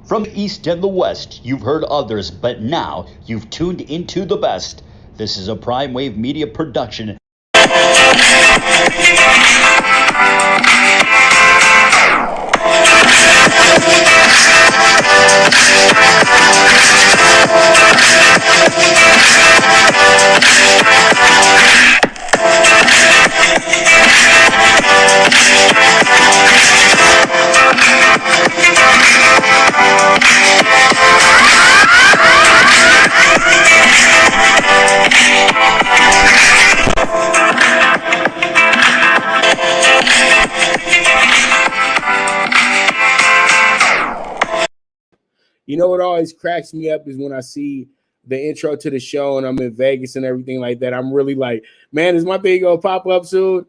From East and the West, you've heard others, but now you've tuned into the best. This is a Prime Wave Media production. You know what always cracks me up is when I see the intro to the show and I'm in Vegas and everything like that. I'm really like, man, is my thing gonna pop up soon?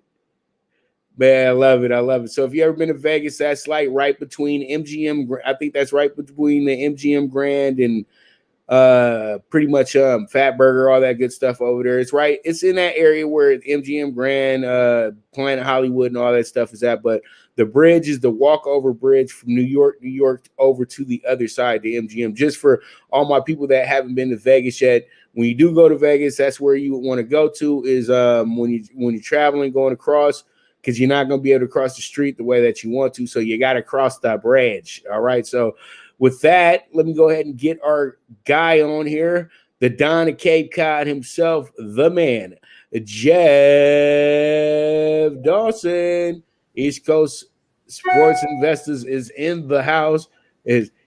Man, I love it. I love it. So if you ever been to Vegas, that's like right between MGM. I think that's right between the MGM Grand and pretty much Fat Burger, all that good stuff over there. It's right. It's in that area where MGM Grand, Planet Hollywood, and all that stuff is at. But the bridge is the walkover bridge from New York, over to the other side, the MGM. Just for all my people that haven't been to Vegas yet, when you do go to Vegas, that's where you would want to go to. Is when you're traveling, going across, because you're not going to be able to cross the street the way that you want to. So you got to cross the bridge. All right. So with that, let me go ahead and get our guy on here, the Don of Cape Cod himself, the man, Jeff Dawson. East Coast Sports Investors is in the house.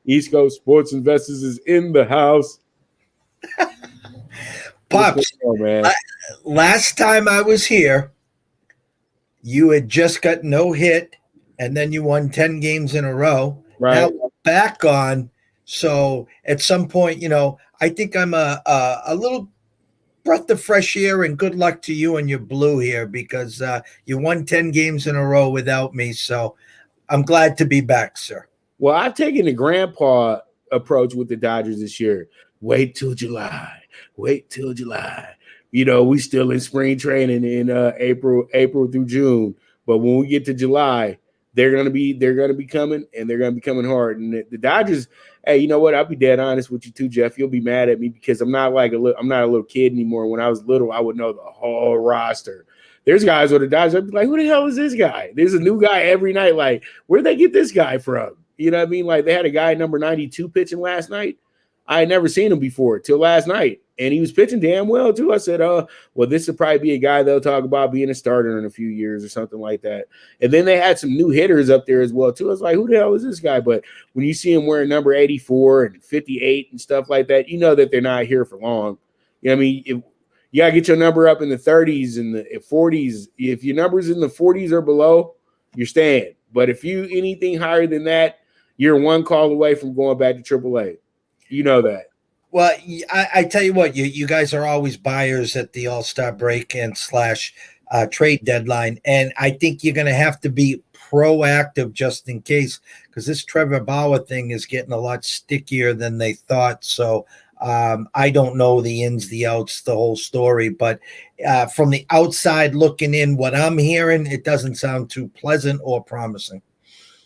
East Coast Sports Investors is in the house. Pops, man? Last time I was here, you had just got no hit, and then you won 10 games in a row. Right. Now we're back on. So at some point, I think I'm a little breath of fresh air, and good luck to you and your blue here, because you won 10 games in a row without me. So I'm glad to be back, sir. Well, I've taken the grandpa approach with the Dodgers this year. Wait till July. Wait till July. We still in spring training in April through June. But when we get to July, they're gonna be coming, and they're gonna be coming hard. And the Dodgers, hey, you know what? I'll be dead honest with you too, Jeff. You'll be mad at me because I'm not a little kid anymore. When I was little, I would know the whole roster. There's guys with the Dodgers, I'd be like, who the hell is this guy? There's a new guy every night. Like, where'd they get this guy from? You know what I mean? Like, they had a guy number 92 pitching last night. I had never seen him before till last night. And he was pitching damn well, too. I said, well, this would probably be a guy they'll talk about being a starter in a few years or something like that. And then they had some new hitters up there as well, too. I was like, who the hell is this guy? But when you see him wearing number 84 and 58 and stuff like that, you know that they're not here for long. You know what I mean? You got to get your number up in the 30s and the 40s. If your number's in the 40s or below, you're staying. But if you anything higher than that, you're one call away from going back to AAA. You know that. Well, I tell you what, you guys are always buyers at the All-Star break and / trade deadline. And I think you're going to have to be proactive just in case, because this Trevor Bauer thing is getting a lot stickier than they thought. So I don't know the ins, the outs, the whole story. But from the outside looking in, what I'm hearing, it doesn't sound too pleasant or promising.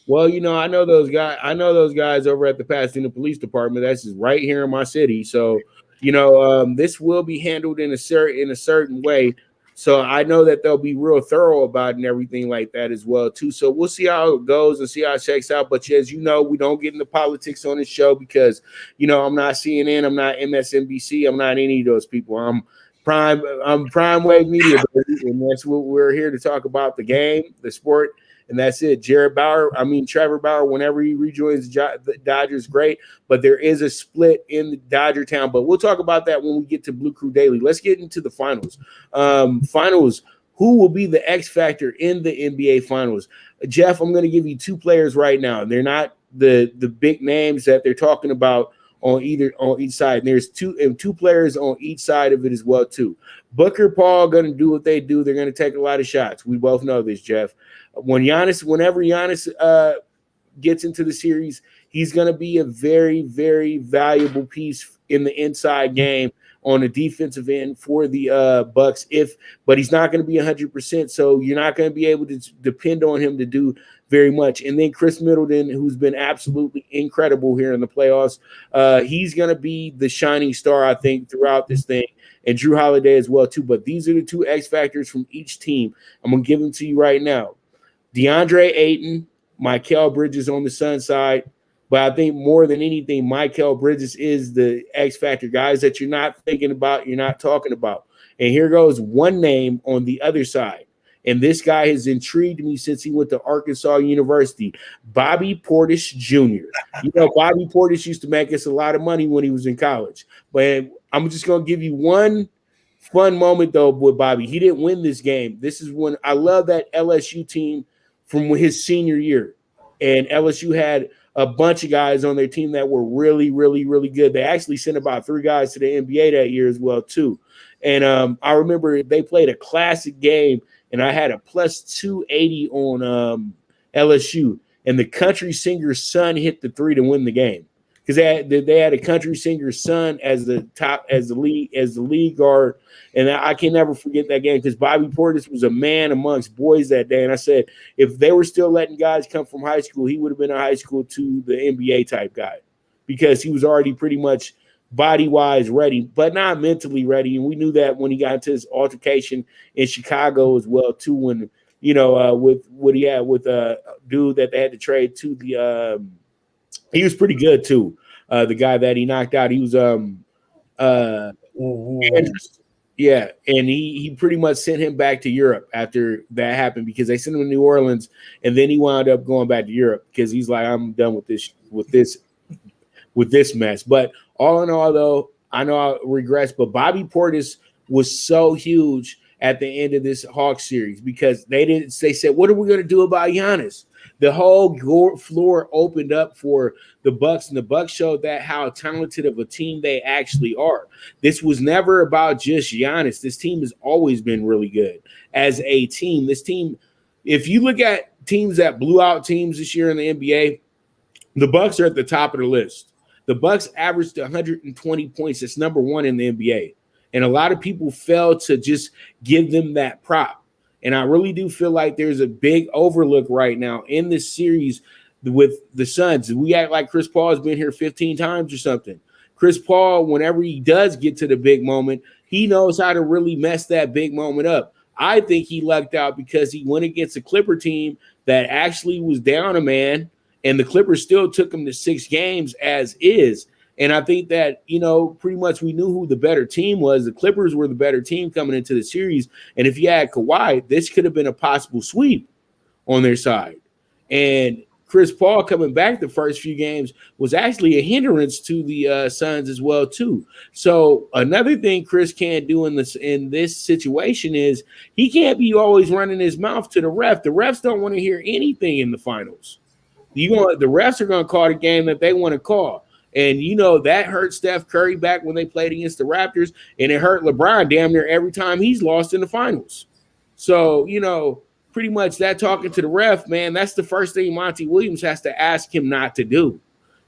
Well, I know those guys. I know those guys over at the Pasadena Police Department. That's just right here in my city. So, this will be handled in a certain way. So I know that they'll be real thorough about it and everything like that as well, too. So we'll see how it goes and see how it checks out. But as you know, we don't get into politics on this show because, I'm not CNN, I'm not MSNBC, I'm not any of those people. I'm Prime Wave Media, and that's what we're here to talk about: the game, the sport. And that's it. Trevor Bauer, whenever he rejoins the Dodgers, great. But there is a split in the Dodger town. But we'll talk about that when we get to Blue Crew Daily. Let's get into the finals. Who will be the X factor in the NBA finals? Jeff, I'm going to give you two players right now. They're not the big names that they're talking about on each side. And there's two players on each side of it as well, too. Booker, Paul, going to do what they do. They're going to take a lot of shots. We both know this, Jeff. Whenever Giannis gets into the series, he's going to be a very, very valuable piece in the inside game on the defensive end for the Bucks. But he's not going to be 100%, so you're not going to be able to depend on him to do very much. And then Chris Middleton, who's been absolutely incredible here in the playoffs, he's going to be the shining star, I think, throughout this thing. And Drew Holiday as well, too. But these are the two X factors from each team. I'm going to give them to you right now. DeAndre Ayton, Mikal Bridges on the Sun side. But I think more than anything, Mikal Bridges is the X factor. Guys that you're not thinking about, you're not talking about. And here goes one name on the other side. And this guy has intrigued me since he went to Arkansas University, Bobby Portis Jr. You know, Bobby Portis used to make us a lot of money when he was in college. But I'm just going to give you one fun moment, though, with Bobby. He didn't win this game. This is when I love that LSU team from his senior year. And LSU had a bunch of guys on their team that were really, really, really good. They actually sent about 3 guys to the NBA that year as well, too. And I remember they played a classic game, and I had a plus 280 on LSU. And the country singer's son hit the 3 to win the game because they had a country singer's son as the lead guard. And I can never forget that game because Bobby Portis was a man amongst boys that day. And I said, if they were still letting guys come from high school, he would have been a high school to the NBA type guy because he was already pretty much body-wise ready, but not mentally ready. And we knew that when he got into his altercation in Chicago as well, too, when, you know, with what he had with a dude that they had to trade to the he was pretty good, too. The guy that he knocked out, he was Andrews. Yeah, and he pretty much sent him back to Europe after that happened because they sent him to New Orleans, and then he wound up going back to Europe because he's like, I'm done with this mess. But all in all, though, I know I regress, but Bobby Portis was so huge at the end of this Hawks series because they said, what are we going to do about Giannis? The whole floor opened up for the Bucks, and the Bucks showed that how talented of a team they actually are. This was never about just Giannis. This team has always been really good as a team. This team, if you look at teams that blew out teams this year in the NBA, the Bucks are at the top of the list. The Bucks averaged 120 points. It's number 1 in the NBA. And a lot of people failed to just give them that prop. And I really do feel like there's a big overlook right now in this series with the Suns. We act like Chris Paul has been here 15 times or something. Chris Paul, whenever he does get to the big moment, he knows how to really mess that big moment up. I think he lucked out because he went against a Clipper team that actually was down a man, and the Clippers still took him to 6 games as is. And I think that, you know, pretty much we knew who the better team was. The Clippers were the better team coming into the series. And if you had Kawhi, this could have been a possible sweep on their side. And Chris Paul coming back the first few games was actually a hindrance to the Suns as well, too. So another thing Chris can't do in this situation is he can't be always running his mouth to the ref. The refs don't want to hear anything in the finals. The refs are going to call the game that they want to call. And, you know, that hurt Steph Curry back when they played against the Raptors, and it hurt LeBron damn near every time he's lost in the finals. So, you know, pretty much that talking to the ref, man, that's the first thing Monty Williams has to ask him not to do.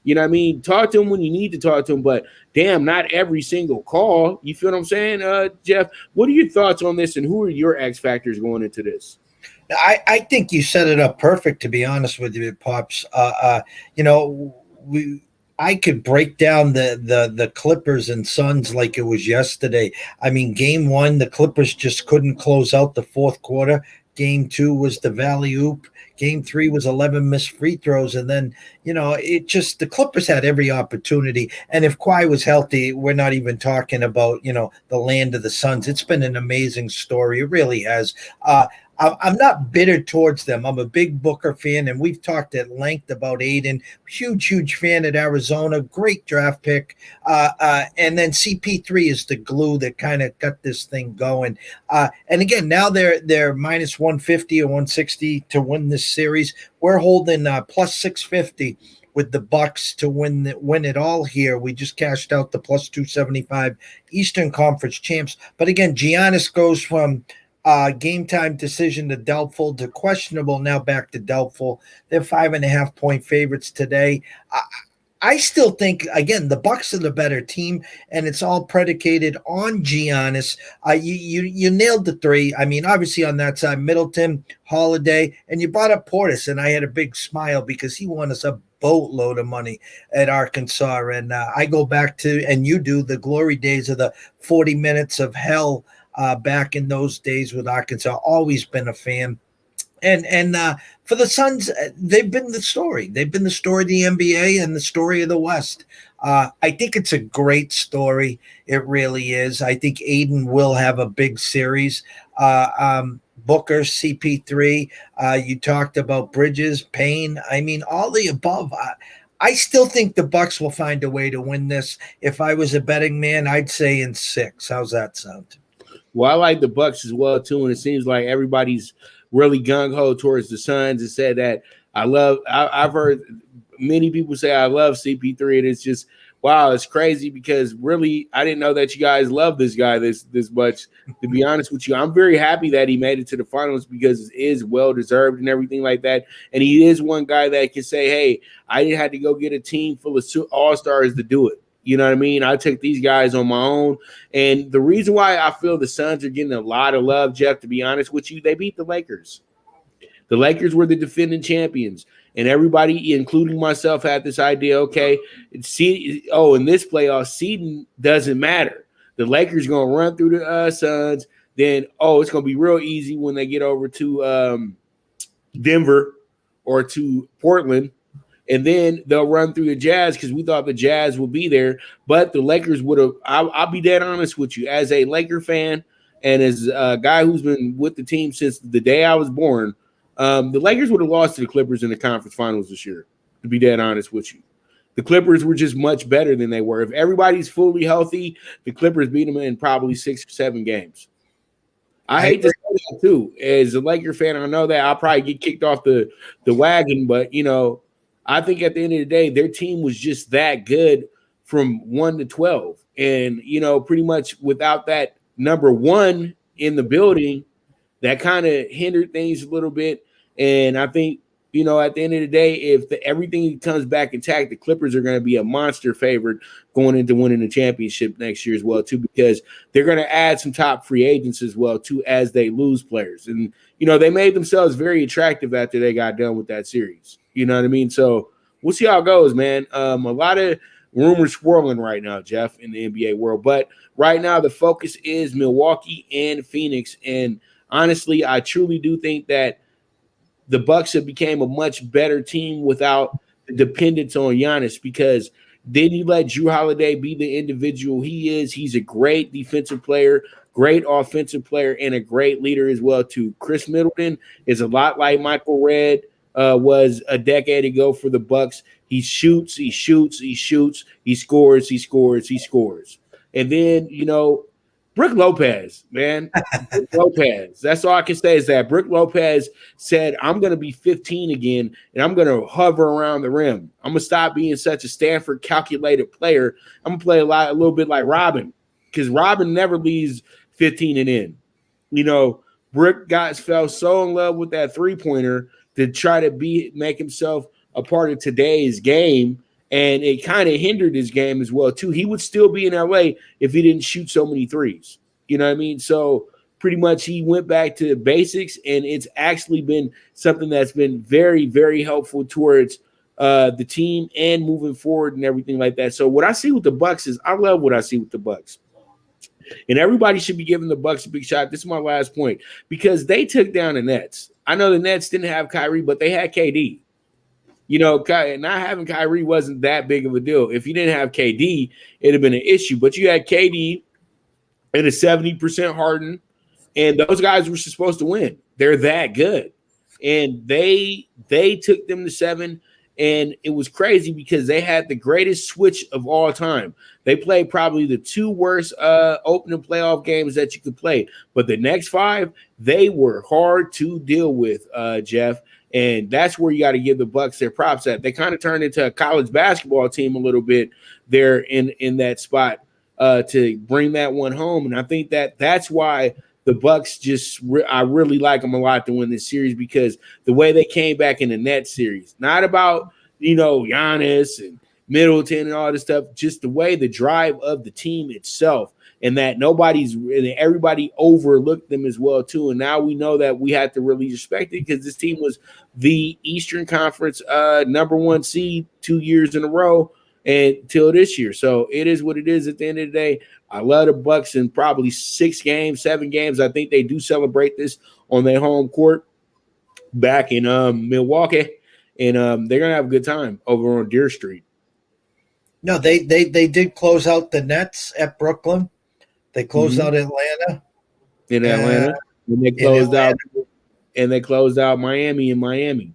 You know what I mean? Talk to him when you need to talk to him, but damn, not every single call. You feel what I'm saying, Jeff? What are your thoughts on this, and who are your X factors going into this? I think you set it up perfect, to be honest with you, Pops. You know, I could break down the Clippers and Suns like it was yesterday. I mean, game 1, the Clippers just couldn't close out the fourth quarter. Game 2 was the alley-oop. Game 3 was 11 missed free throws. And then, you know, the Clippers had every opportunity. And if Kawhi was healthy, we're not even talking about, you know, the land of the Suns. It's been an amazing story. It really has. I'm not bitter towards them. I'm a big Booker fan, and we've talked at length about Aiden. Huge fan at Arizona. Great draft pick. And then CP3 is the glue that kind of got this thing going. And again, now they're minus 150 or 160 to win this series. We're holding plus 650 with the Bucks to win it all here. We just cashed out the plus 275 Eastern Conference champs. But again, Giannis goes from game time decision to doubtful to questionable, now back to doubtful. They're 5.5 point favorites today. I still think, again, the Bucks are the better team, and it's all predicated on Giannis. You nailed the three. I mean, obviously on that side, Middleton, Holiday, and you brought up Portis, and I had a big smile because he won us a boatload of money at Arkansas. And I go back to, and you do, the glory days of the 40 minutes of hell back in those days with Arkansas. Always been a fan. And for the Suns, they've been the story. They've been the story of the NBA and the story of the West. I think it's a great story. It really is. I think Aiden will have a big series. Booker, CP3. You talked about Bridges, Payne. I mean, all the above. I still think the Bucks will find a way to win this. If I was a betting man, I'd say in 6. How's that sound? Well, I like the Bucks as well too, and it seems like everybody's really gung-ho towards the Suns and said that I've heard many people say I love CP3, and it's just, wow, it's crazy because really I didn't know that you guys love this guy this much. To be honest with you, I'm very happy that he made it to the finals because it is well-deserved and everything like that. And he is one guy that can say, hey, I didn't have to go get a team full of all-stars to do it. You know what I mean? I took these guys on my own. And the reason why I feel the Suns are getting a lot of love, Jeff, to be honest with you, they beat the Lakers. The Lakers were the defending champions. And everybody, including myself, had this idea, okay, in this playoff, seeding doesn't matter. The Lakers going to run through the Suns. Then, it's going to be real easy when they get over to Denver or to Portland. And then they'll run through the Jazz because we thought the Jazz would be there. But the Lakers would have – I'll be dead honest with you. As a Laker fan and as a guy who's been with the team since the day I was born, the Lakers would have lost to the Clippers in the conference finals this year, to be dead honest with you. The Clippers were just much better than they were. If everybody's fully healthy, the Clippers beat them in probably 6 or 7 games. I hate to say that too. As a Laker fan, I know that I'll probably get kicked off the wagon, but, I think at the end of the day, their team was just that good from 1 to 12. And, pretty much without that number 1 in the building, that kind of hindered things a little bit. And I think, at the end of the day, if everything comes back intact, the Clippers are going to be a monster favorite going into winning the championship next year as well, too, because they're going to add some top free agents as well, too, as they lose players. And, they made themselves very attractive after they got done with that series. You know what I mean? So we'll see how it goes, man. A lot of rumors swirling right now, Jeff, in the NBA world. But right now the focus is Milwaukee and Phoenix. And honestly, I truly do think that the Bucks have became a much better team without the dependence on Giannis, because then you let Jrue Holiday be the individual he is. He's a great defensive player, great offensive player, and a great leader as well, too. Chris Middleton is a lot like Michael Redd was a decade ago for the Bucks. He shoots, he scores. And then, Brook Lopez, man. Brook Lopez. That's all I can say is that Brook Lopez said, I'm going to be 15 again, and I'm going to hover around the rim. I'm going to stop being such a Stanford calculated player. I'm going to play a little bit like Robin, because Robin never leaves 15 and in. Brook fell so in love with that three-pointer to try to make himself a part of today's game, and it kind of hindered his game as well, too. He would still be in LA if he didn't shoot so many threes. You know what I mean? So pretty much he went back to the basics, and it's actually been something that's been very, very helpful towards the team and moving forward and everything like that. So what I see with the Bucks is I love what I see with the Bucks. And everybody should be giving the Bucks a big shot. This is my last point, because they took down the Nets. I know the Nets didn't have Kyrie, but they had KD. Not having Kyrie wasn't that big of a deal. If you didn't have KD, it'd have been an issue. But you had KD and a 70% Harden, and those guys were supposed to win. They're that good. And they took them to 7, and it was crazy because they had the greatest switch of all time. They played probably the 2 worst opening playoff games that you could play. But the next 5, they were hard to deal with, Jeff. And that's where you got to give the Bucks their props at. They kind of turned into a college basketball team a little bit there in that spot to bring that one home. And I think that's why the Bucks I really like them a lot to win this series, because the way they came back in the Nets series, not about, Giannis and Middleton and all this stuff, just the way the drive of the team itself, and that everybody overlooked them as well too. And now we know that we have to really respect it because this team was the Eastern Conference number 1 seed 2 years in a row until this year. So it is what it is at the end of the day. I love the Bucks in probably 7 games. I think they do celebrate this on their home court back in Milwaukee, and they're gonna have a good time over on Deer Street. No, they did close out the Nets at Brooklyn. They closed out Atlanta. In Atlanta. And they closed out Miami in Miami.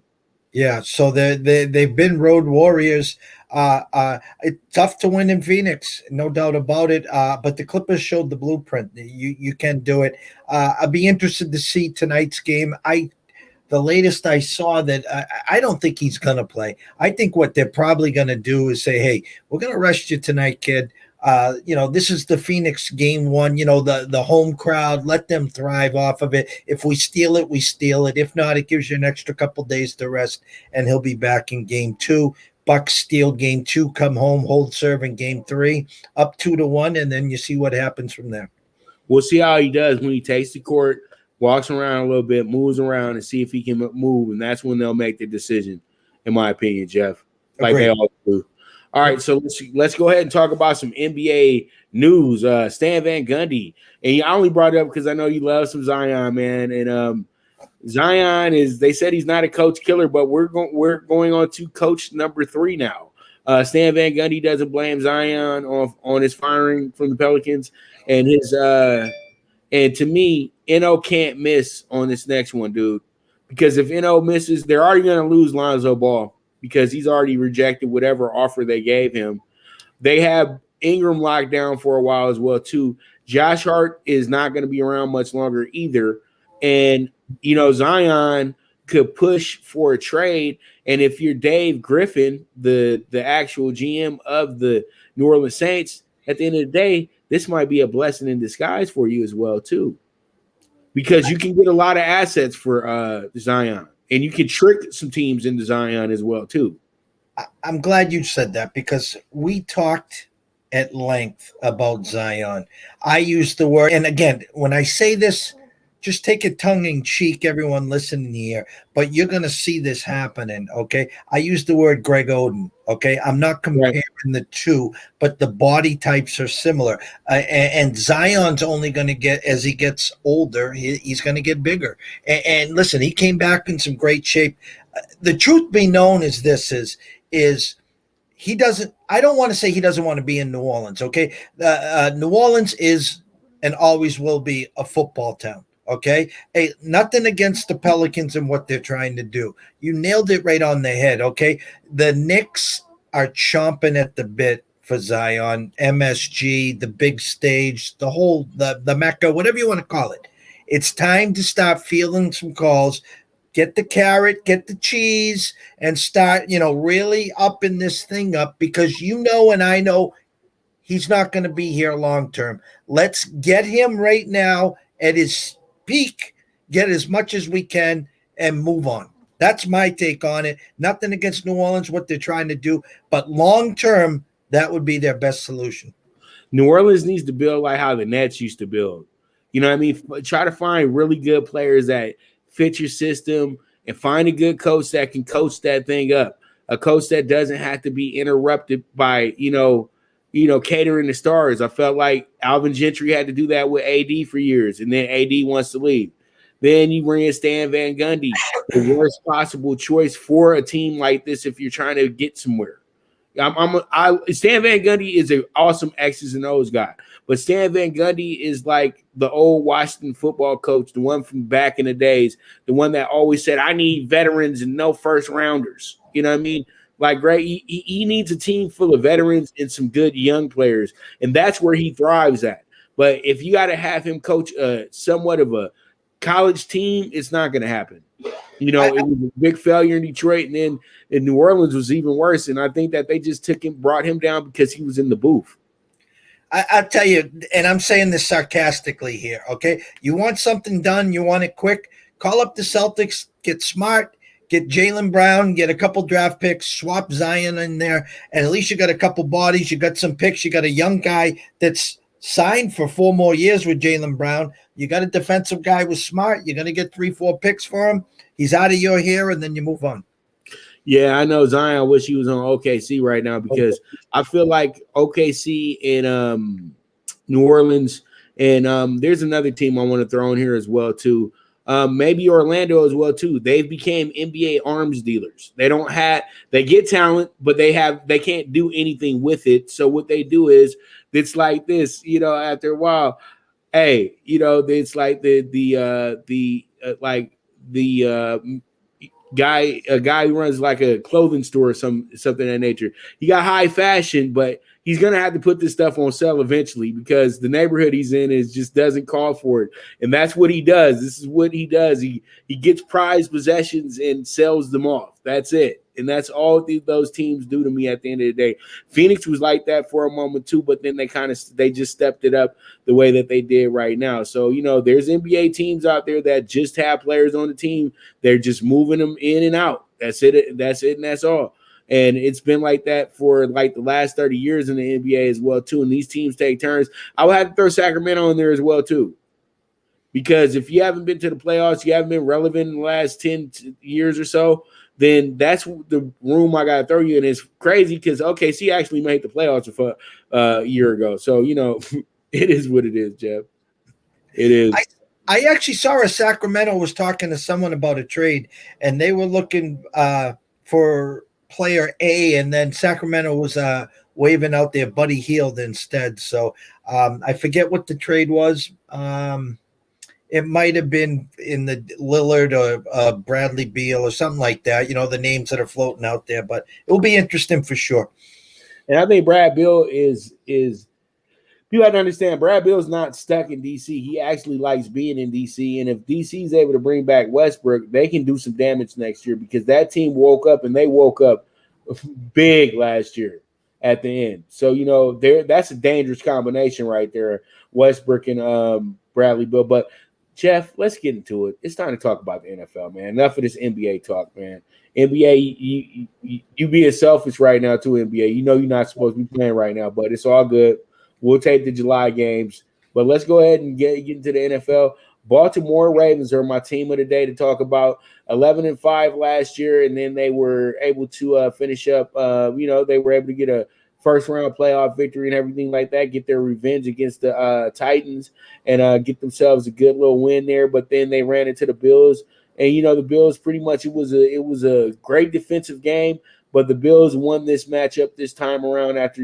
Yeah, so they've been road warriors. It's tough to win in Phoenix, no doubt about it. But the Clippers showed the blueprint. You can do it. I'd be interested to see tonight's game. The latest I saw that I don't think he's going to play. I think what they're probably going to do is say, hey, we're going to rest you tonight, kid. This is the Phoenix game 1, the home crowd, let them thrive off of it. If we steal it, we steal it. If not, it gives you an extra couple days to rest, and he'll be back in game 2. Bucks steal game 2, come home, hold serve in game 3, up 2-1, and then you see what happens from there. We'll see how he does when he takes the court, walks around a little bit, moves around, and see if he can move, and that's when they'll make the decision, in my opinion, Jeff, like Agreed. they all do. All right, so let's go ahead and talk about some NBA news. Stan Van Gundy, and I only brought it up because I know you love some Zion, man. And Zion they said he's not a coach killer, but we're going on to coach number 3 now. Stan Van Gundy doesn't blame Zion on his firing from the Pelicans, and and to me, NO can't miss on this next one, dude. Because if NO misses, they're already going to lose Lonzo Ball because he's already rejected whatever offer they gave him. They have Ingram locked down for a while as well, too. Josh Hart is not going to be around much longer either. And, Zion could push for a trade. And if you're Dave Griffin, the actual GM of the New Orleans Saints, at the end of the day, this might be a blessing in disguise for you as well, too. Because you can get a lot of assets for Zion. And you can trick some teams into Zion as well, too. I'm glad you said that because we talked at length about Zion. I used the word, and again, when I say this, just take it tongue in cheek, everyone listening here, but you're going to see this happening, okay? I use the word Greg Oden, okay? I'm not comparing the two, but the body types are similar. And Zion's only going to get, as he gets older, he's going to get bigger. And listen, he came back in some great shape. The truth be known is this, is he doesn't, I don't want to say he doesn't want to be in New Orleans, okay? New Orleans is and always will be a football town. Okay. Hey, nothing against the Pelicans and what they're trying to do. You nailed it right on the head. Okay. The Knicks are chomping at the bit for Zion, MSG, the big stage, the whole, the Mecca, whatever you want to call it. It's time to start fielding some calls, get the carrot, get the cheese, and start, really upping this thing up because and I know he's not going to be here long term. Let's get him right now at his peak, get as much as we can, and move on. That's my take on it. Nothing against New Orleans, what they're trying to do, but long term, that would be their best solution. New Orleans needs to build like how the Nets used to build. You know what I mean? Try to find really good players that fit your system and find a good coach that can coach that thing up. A coach that doesn't have to be interrupted by, catering the stars. I felt like Alvin Gentry had to do that with AD for years, and then AD wants to leave. Then you bring in Stan Van Gundy, the worst possible choice for a team like this if you're trying to get somewhere. Stan Van Gundy is an awesome X's and O's guy, but Stan Van Gundy is like the old Washington football coach, the one from back in the days, the one that always said, I need veterans and no first rounders. You know what I mean? Like, great, he needs a team full of veterans and some good young players, and that's where he thrives at. But if you got to have him coach somewhat of a college team, it's not going to happen. It was a big failure in Detroit, and then in New Orleans was even worse. And I think that they just brought him down because he was in the booth. I'll tell you, and I'm saying this sarcastically here, okay? You want something done, you want it quick, call up the Celtics, get smart, Get Jaylen Brown, get a couple draft picks, swap Zion in there, and at least you got a couple bodies. You got some picks. You got a young guy that's signed for 4 more years with Jaylen Brown. You got a defensive guy with Smart. You're going to get 3-4 picks for him. He's out of your hair, and then you move on. Yeah, I know Zion. I wish he was on OKC right now because I feel like OKC and New Orleans, and there's another team I want to throw in here as well too. Maybe Orlando as well too. They've became NBA arms dealers. They get talent, but they can't do anything with it. So what they do is it's like this, after a while, hey, it's like a guy who runs like a clothing store or something of that nature. He got high fashion, but he's going to have to put this stuff on sale eventually because the neighborhood he's in just doesn't call for it. And that's what he does. This is what he does. He gets prized possessions and sells them off. That's it. And that's all those teams do to me at the end of the day. Phoenix was like that for a moment too, but then they just stepped it up the way that they did right now. So, there's NBA teams out there that just have players on the team. They're just moving them in and out. That's it. And that's all. And it's been like that for like the last 30 years in the NBA as well too. And these teams take turns. I would have to throw Sacramento in there as well too. Because if you haven't been to the playoffs, you haven't been relevant in the last 10 years or so, then that's the room I got to throw you in. It's crazy because OKC actually made the playoffs a year ago. So, it is what it is, Jeff. It is. I actually saw Sacramento was talking to someone about a trade, and they were looking for player A, and then Sacramento was waving out their Buddy Hield instead. So I forget what the trade was. It might have been in the Lillard or Bradley Beal or something like that, the names that are floating out there, but it will be interesting for sure. And I think Brad Beal is you have to understand Brad Beal's not stuck in DC. He actually likes being in DC. And if DC is able to bring back Westbrook, they can do some damage next year because that team woke up and they woke up big last year at the end. So, that's a dangerous combination right there, Westbrook and Bradley Beal. But Jeff, let's get into it. It's time to talk about the NFL, man. Enough of this NBA talk, man. NBA, you being selfish right now too, NBA. You're not supposed to be playing right now, but it's all good. We'll take the July games. But let's go ahead and get into the NFL. Baltimore Ravens are my team of the day to talk about. 11-5 last year, and then they were able to finish up. They were able to get a first-round playoff victory and everything like that, get their revenge against the Titans and get themselves a good little win there. But then they ran into the Bills. And, the Bills pretty much it was a great defensive game, but the Bills won this matchup this time around after,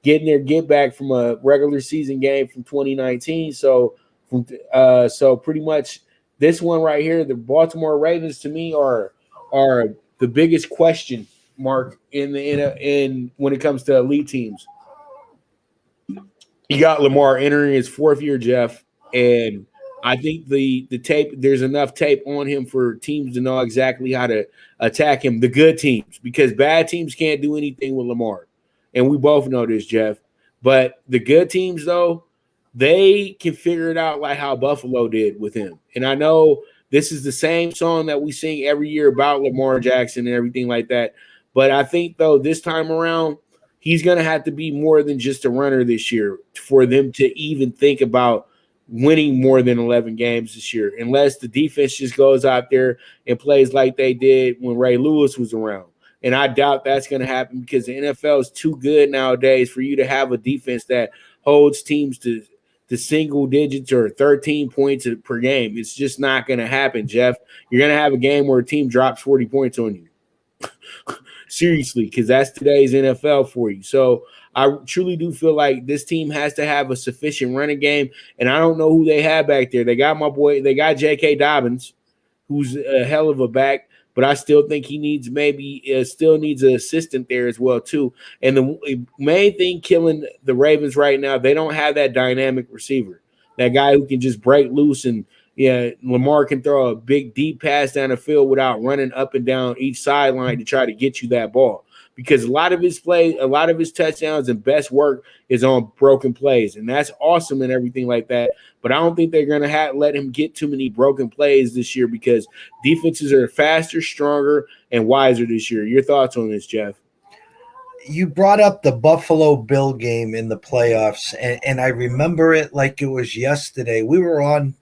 getting their get back from a regular season game from 2019. So pretty much this one right here, the Baltimore Ravens to me are the biggest question mark in when it comes to elite teams. You got Lamar entering his 4th year, Jeff, and I think the tape, there's enough tape on him for teams to know exactly how to attack him, the good teams, because bad teams can't do anything with Lamar. And we both know this, Jeff. But the good teams, though, they can figure it out like how Buffalo did with him. And I know this is the same song that we sing every year about Lamar Jackson and everything like that. But I think, though, this time around, he's going to have to be more than just a runner this year for them to even think about winning more than 11 games this year, unless the defense just goes out there and plays like they did when Ray Lewis was around. And I doubt that's going to happen because the NFL is too good nowadays for you to have a defense that holds teams to single digits or 13 points per game. It's just not going to happen, Jeff. You're going to have a game where a team drops 40 points on you. Seriously, because that's today's NFL for you. So I truly do feel like this team has to have a sufficient running game, and I don't know who they have back there. They got J.K. Dobbins, who's a hell of a back, but I still think he needs an assistant there as well too. And the main thing killing the Ravens right now, they don't have that dynamic receiver, that guy who can just break loose and Lamar can throw a big deep pass down the field without running up and down each sideline to try to get you that ball. because a lot of his touchdowns and best work is on broken plays, and that's awesome and everything like that. But I don't think they're going to let him get too many broken plays this year because defenses are faster, stronger, and wiser this year. Your thoughts on this, Jeff? You brought up the Buffalo Bill game in the playoffs, and I remember it like it was yesterday. We were on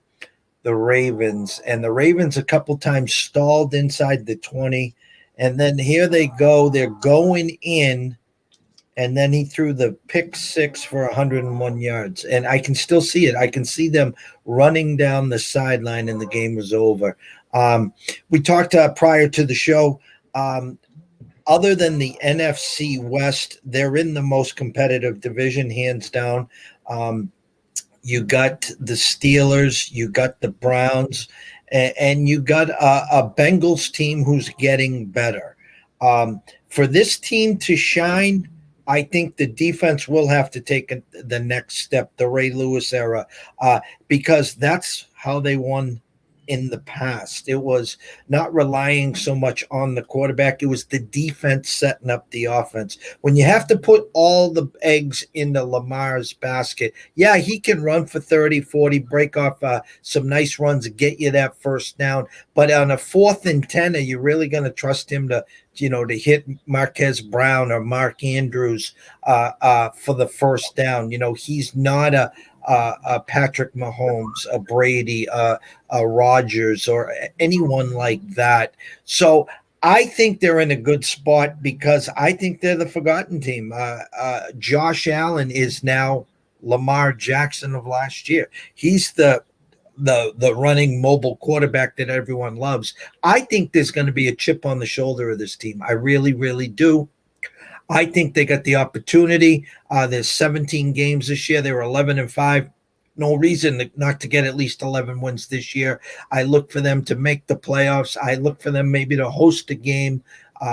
the Ravens, and the Ravens a couple times stalled inside the 20, and then here they go. They're going in, and then he threw the pick six for 101 yards, and I can still see it. I can see them running down the sideline, and the game was over. We talked prior to the show. Other than the NFC West, they're in the most competitive division, hands down. You got the Steelers, you got the Browns, and you got a Bengals team who's getting better. For this team to shine, I think the defense will have to take the next step, the Ray Lewis era, because that's how they won in the past. It was not relying so much on the quarterback. It was the defense setting up the offense. When you have to put all the eggs into Lamar's basket, yeah, he can run for 30, 40, break off some nice runs and get you that first down. But on a 4th and 10, are you really going to trust him to hit Marquez Brown or Mark Andrews for the first down? He's not a Patrick Mahomes, a Brady, a Rodgers, or anyone like that. So I think they're in a good spot because I think they're the forgotten team. Josh Allen is now Lamar Jackson of last year. He's the running mobile quarterback that everyone loves. I think there's going to be a chip on the shoulder of this team. I really, really do. I think they got the opportunity. There's 17 games this year. They were 11-5. No reason not to get at least 11 wins this year. I look for them to make the playoffs. I look for them maybe to host a game.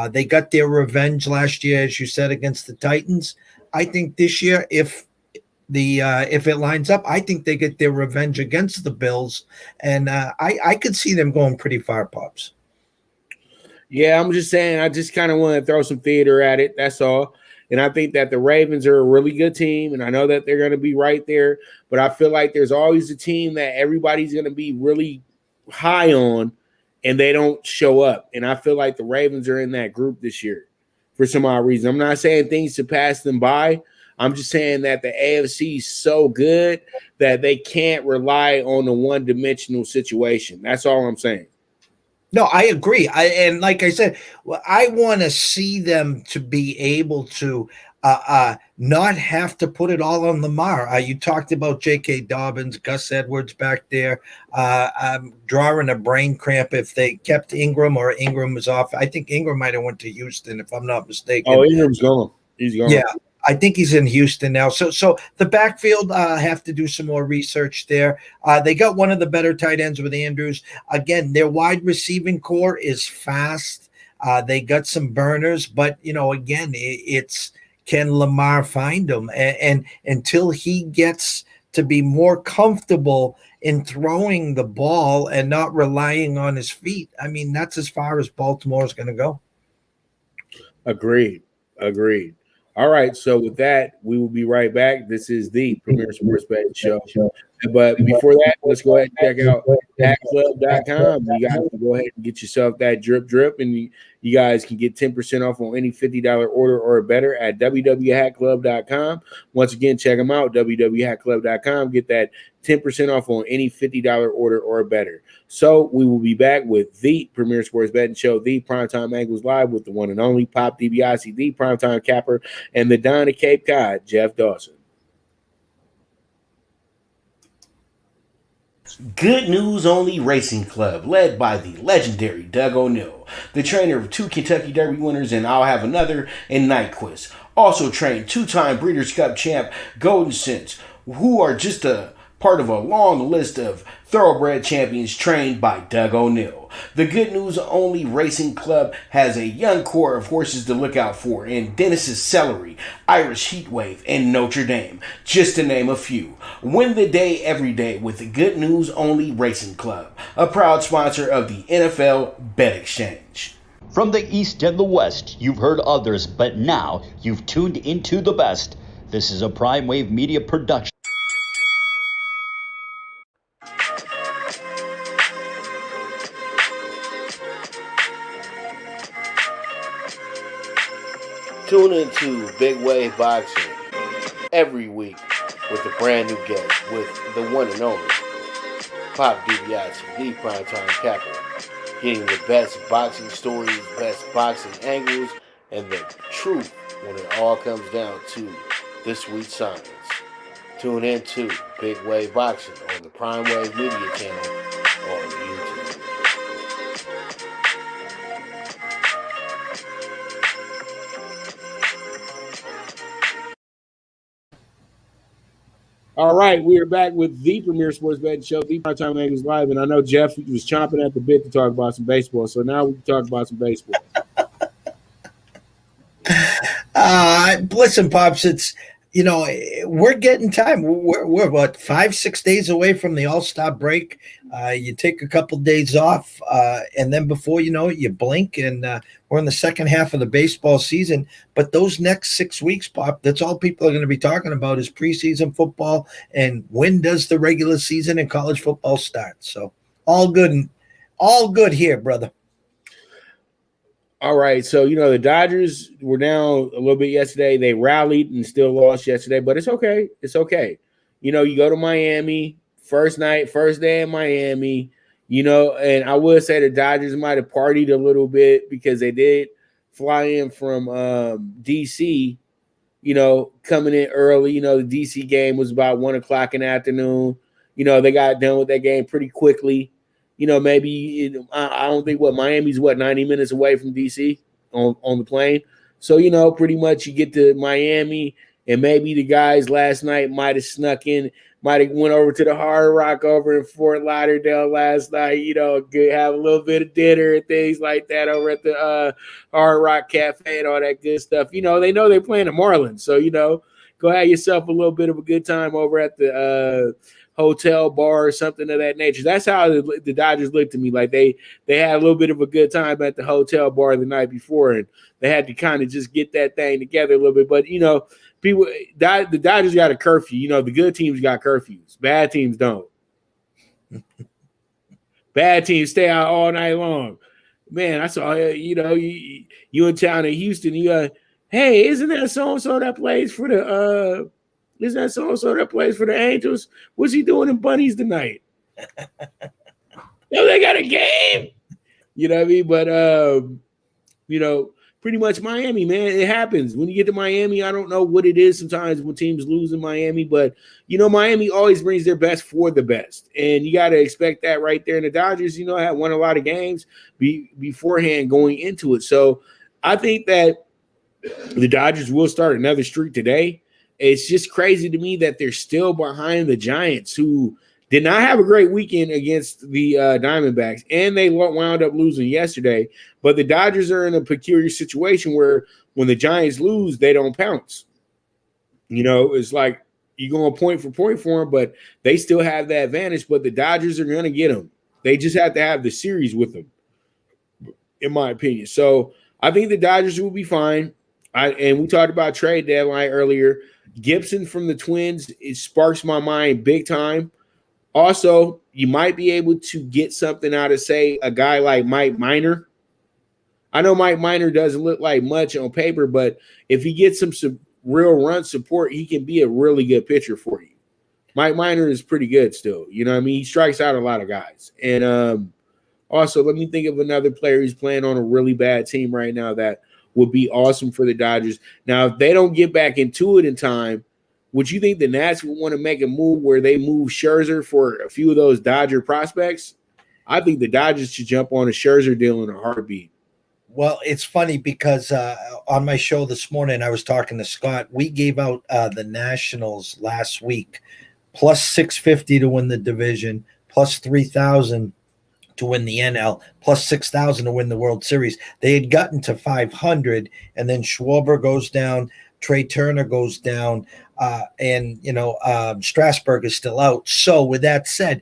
They got their revenge last year, as you said, against the Titans. I think this year, if it lines up, I think they get their revenge against the Bills, and I could see them going pretty far, Pops. Yeah, I'm just saying, I just kind of want to throw some theater at it. That's all. And I think that the Ravens are a really good team, and I know that they're going to be right there. But I feel like there's always a team that everybody's going to be really high on, and they don't show up. And I feel like the Ravens are in that group this year for some odd reason. I'm not saying things to pass them by. I'm just saying that the AFC is so good that they can't rely on a one-dimensional situation. That's all I'm saying. No, I agree. And like I said, I want to see them to be able to not have to put it all on Lamar. You talked about J.K. Dobbins, Gus Edwards back there. I'm drawing a brain cramp if they kept Ingram or Ingram was off. I think Ingram might have went to Houston, if I'm not mistaken. Oh, Ingram's gone. He's gone. Yeah. I think he's in Houston now. So the backfield have to do some more research there. They got one of the better tight ends with Andrews. Again, their wide receiving core is fast. They got some burners, but, again, it's can Lamar find them? And until he gets to be more comfortable in throwing the ball and not relying on his feet, I mean, that's as far as Baltimore is going to go. Agreed. All right, so with that, we will be right back. This is the Premier Sports Betting Show. But before that, let's go ahead and check out hackclub.com. You guys can go ahead and get yourself that drip, and you guys can get 10% off on any $50 order or better at www.hackclub.com. Once again, check them out, www.hackclub.com. Get that 10% off on any $50 order or better. So we will be back with the Premier Sports Betting Show, the Primetime Angles Live with the one and only Pop DiBiase, the Primetime Capper, and the Don of Cape Cod, Jeff Dawson. Good News Only Racing Club, led by the legendary Doug O'Neill, the trainer of 2 Kentucky Derby winners and I'll Have Another and Nyquist. Also trained 2-time Breeders' Cup champ Golden Sense, who are just a part of a long list of thoroughbred champions trained by Doug O'Neill. The Good News Only Racing Club has a young core of horses to look out for in Dennis's Celery, Irish Heatwave, and Notre Dame, just to name a few. Win the day every day with the Good News Only Racing Club, a proud sponsor of the NFL Bet Exchange. From the East and the West, you've heard others, but now you've tuned into the best. This is a Prime Wave Media production. Tune into Big Wave Boxing every week with a brand new guest with the one and only Pop DiBiase, the primetime capper, getting the best boxing stories, best boxing angles, and the truth when it all comes down to the sweet science. Tune into Big Wave Boxing on the Prime Wave Media channel on YouTube. All right, we are back with the premier sports betting show, the Primetime Angles Live, and I know Jeff was chomping at the bit to talk about some baseball, so now we can talk about some baseball. Listen, Pops, it's, we're getting time. We're what, 5-6 days away from the All-Star break. You take a couple days off, and then before you know it, you blink, and we're in the second half of the baseball season. But those next 6 weeks, Pop, that's all people are going to be talking about is preseason football and when does the regular season in college football start. So all good here, brother. All right, so, the Dodgers were down a little bit yesterday. They rallied and still lost yesterday, but it's okay. It's okay. You go to Miami, first day in Miami, and I would say the Dodgers might have partied a little bit because they did fly in from D.C., coming in early. The D.C. game was about 1 o'clock in the afternoon. They got done with that game pretty quickly. Maybe I don't think Miami's 90 minutes away from DC on the plane. So, pretty much you get to Miami and maybe the guys last night might have snuck in, might have went over to the Hard Rock over in Fort Lauderdale last night, have a little bit of dinner and things like that over at the Hard Rock Cafe and all that good stuff. They know they're playing the Marlins. So, go have yourself a little bit of a good time over at the hotel bar or something of that nature. That's how the Dodgers looked to me. Like they had a little bit of a good time at the hotel bar the night before, and they had to kind of just get that thing together a little bit. But the Dodgers got a curfew. The good teams got curfews. Bad teams don't. Bad teams stay out all night long. Man, I saw you in town in Houston. Hey, isn't that so and so that plays for the Isn't that so-and-so that plays for the Angels? What's he doing in Bunnies tonight? They got a game. You know what I mean? But, pretty much Miami, man, it happens. When you get to Miami, I don't know what it is sometimes when teams lose in Miami, but, Miami always brings their best for the best. And you got to expect that right there. And the Dodgers, have won a lot of games beforehand going into it. So I think that the Dodgers will start another streak today. It's just crazy to me that they're still behind the Giants, who did not have a great weekend against the Diamondbacks, and they wound up losing yesterday. But the Dodgers are in a peculiar situation where when the Giants lose, they don't pounce. It's like you're going point for them, but they still have that advantage. But the Dodgers are going to get them. They just have to have the series with them, in my opinion. So I think the Dodgers will be fine. And we talked about trade deadline earlier. Gibson from the Twins, it sparks my mind big time. Also, you might be able to get something out of, say, a guy like Mike Minor. I know Mike Minor doesn't look like much on paper, but if he gets some real run support, he can be a really good pitcher for you. Mike Minor is pretty good still. You know what I mean? He strikes out a lot of guys. And also, let me think of another player who's playing on a really bad team right now that would be awesome for the Dodgers. Now, if they don't get back into it in time, would you think the Nats would want to make a move where they move Scherzer for a few of those Dodger prospects? I think the Dodgers should jump on a Scherzer deal in a heartbeat. Well, it's funny because on my show this morning, I was talking to Scott. We gave out the Nationals last week, plus 650 to win the division, plus 3,000 to win the NL, plus 6,000 to win the World Series. They had gotten to 500, and then Schwarber goes down, Trey Turner goes down, and Strasburg is still out. So with that said,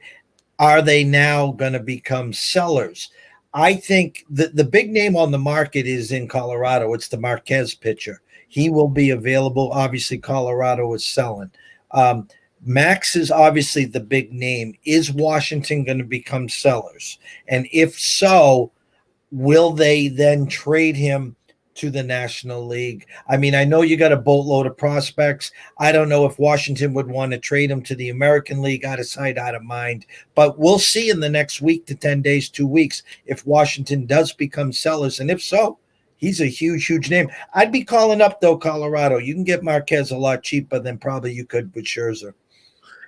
are they now going to become sellers? I think the big name on the market is in Colorado. It's the Marquez pitcher. He will be available. Obviously, Colorado is selling. Max is obviously the big name. Is Washington going to become sellers? And if so, will they then trade him to the National League? I mean, I know you got a boatload of prospects. I don't know if Washington would want to trade him to the American League, out of sight, out of mind. But we'll see in the next week to 10 days, 2 weeks, if Washington does become sellers. And if so, he's a huge, huge name. I'd be calling up, though, Colorado. You can get Marquez a lot cheaper than probably you could with Scherzer.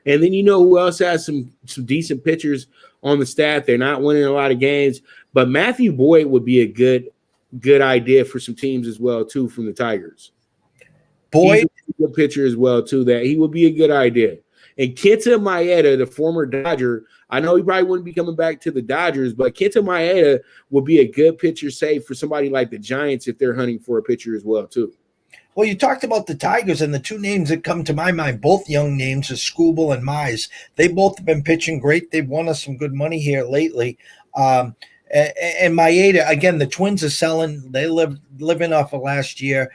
And then you know who else has some decent pitchers on the staff? They're not winning a lot of games, but Matthew Boyd would be a good idea for some teams as well, too, from the Tigers. Boyd, he's a good pitcher as well, too. That he would be a good idea. And Kenta Maeda, the former Dodger, I know he probably wouldn't be coming back to the Dodgers, but Kenta Maeda would be a good pitcher save for somebody like the Giants if they're hunting for a pitcher as well, too. Well, you talked about the Tigers, and the two names that come to my mind, both young names, are Skubal and Mize. They both have been pitching great. They've won us some good money here lately. And Maeda, again, the Twins are selling. They living off of last year.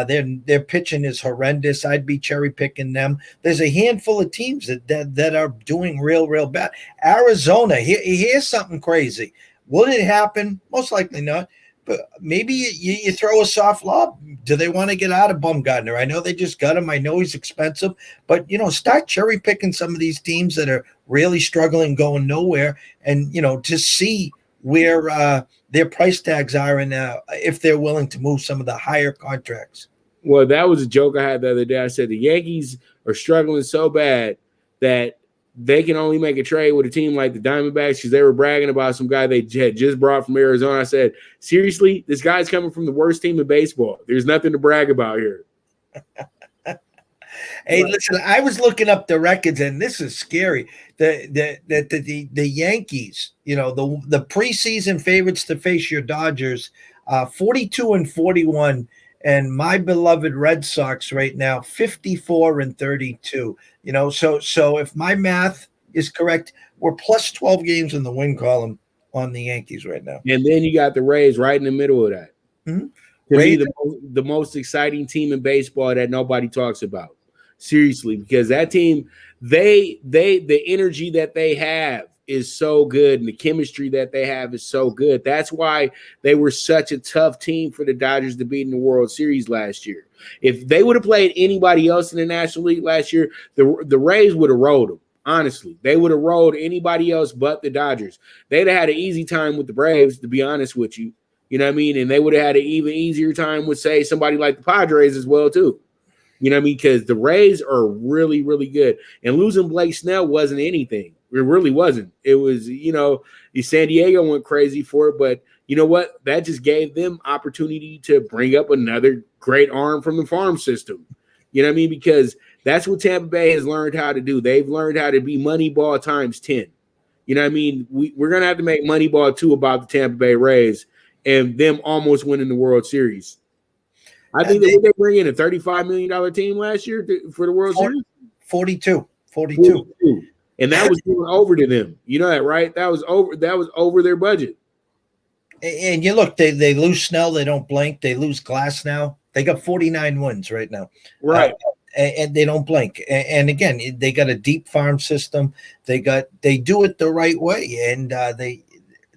Their pitching is horrendous. I'd be cherry picking them. There's a handful of teams that are doing real bad. Arizona, here's something crazy. Will it happen? Most likely not. But maybe you throw a soft lob. Do they want to get out of Bumgarner? I know they just got him. I know he's expensive, but start cherry picking some of these teams that are really struggling, going nowhere, and to see where their price tags are and if they're willing to move some of the higher contracts. Well, that was a joke I had the other day. I said the Yankees are struggling so bad that they can only make a trade with a team like the Diamondbacks because they were bragging about some guy they had just brought from Arizona. I said, seriously, this guy's coming from the worst team in baseball. There's nothing to brag about here. Hey, listen, I was looking up the records, and this is scary. The Yankees, the preseason favorites to face your Dodgers, 42-41. And my beloved Red Sox right now, 54-32. So if my math is correct, we're plus 12 games in the win column on the Yankees right now. And then you got the Rays right in the middle of that. Mm-hmm. To me, the most exciting team in baseball that nobody talks about. Seriously, because that team, the energy that they have is so good, and the chemistry that they have is so good. That's why they were such a tough team for the Dodgers to beat in the World Series last year. If they would have played anybody else in the National League last year, the Rays would have rolled them. Honestly, they would have rolled anybody else but the Dodgers. They'd have had an easy time with the Braves, to be honest with you. You know what I mean? And they would have had an even easier time with, say, somebody like the Padres as well, too. You know what I mean? Because the Rays are really, really good. And losing Blake Snell wasn't anything. It really wasn't. It was, San Diego went crazy for it. But you know what? That just gave them opportunity to bring up another great arm from the farm system. You know what I mean? Because that's what Tampa Bay has learned how to do. They've learned how to be Moneyball times 10. You know what I mean? We're going to have to make Moneyball 2 about the Tampa Bay Rays and them almost winning the World Series. I think they bring in a $35 million team last year for the World Series. 42. And that was going over to them. You know that, right? That was over their budget. And you look, they lose Snell, they don't blink. They lose Glass now. They got 49 wins right now. Right. And they don't blink. And again, they got a deep farm system. They do it the right way, and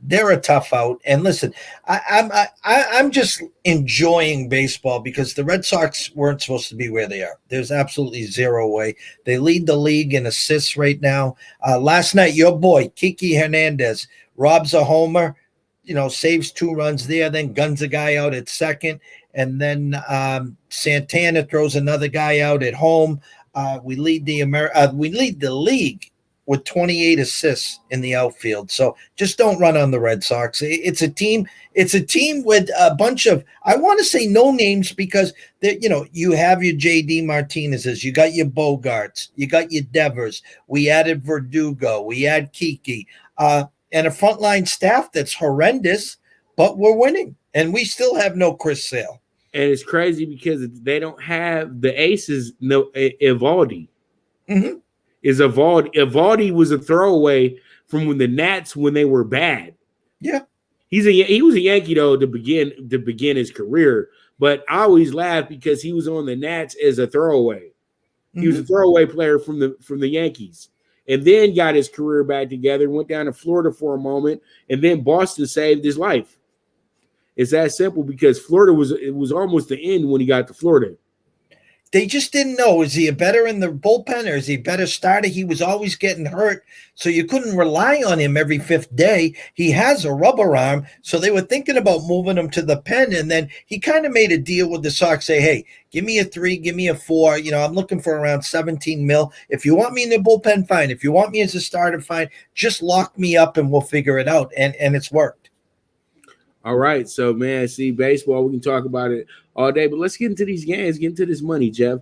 they're a tough out. And listen, I'm just enjoying baseball because the Red Sox weren't supposed to be where they are. There's absolutely zero way. They lead the league in assists right now. Last night, your boy, Kiki Hernandez, robs a homer, saves 2 runs there, then guns a guy out at second. And then Santana throws another guy out at home. We lead the league with 28 assists in the outfield. So just don't run on the Red Sox. It's a team with a bunch of, I want to say no names because you have your JD Martinez's, you got your Bogarts, you got your Devers. We added Verdugo, we add Kiki, and a frontline staff that's horrendous, but we're winning. And we still have no Chris Sale. And it's crazy because they don't have the aces, no Evaldi. Mm-hmm. Evaldi was a throwaway from when the Nats when they were bad. Yeah. He was a Yankee though to begin his career, but I always laugh because he was on the Nats as a throwaway. He was a throwaway player from the Yankees, and then got his career back together. Went down to Florida for a moment, and then Boston saved his life. It's that simple because Florida was almost the end when he got to Florida. They just didn't know. Is he a better in the bullpen or is he a better starter? He was always getting hurt, so you couldn't rely on him every fifth day. He has a rubber arm, so they were thinking about moving him to the pen, and then he kind of made a deal with the Sox, say, hey, give me a 3, give me a 4. I'm looking for around 17 mil. If you want me in the bullpen, fine. If you want me as a starter, fine. Just lock me up and we'll figure it out, and it's worked. All right, so man, see baseball. We can talk about it all day, but let's get into these games. Get into this money, Jeff.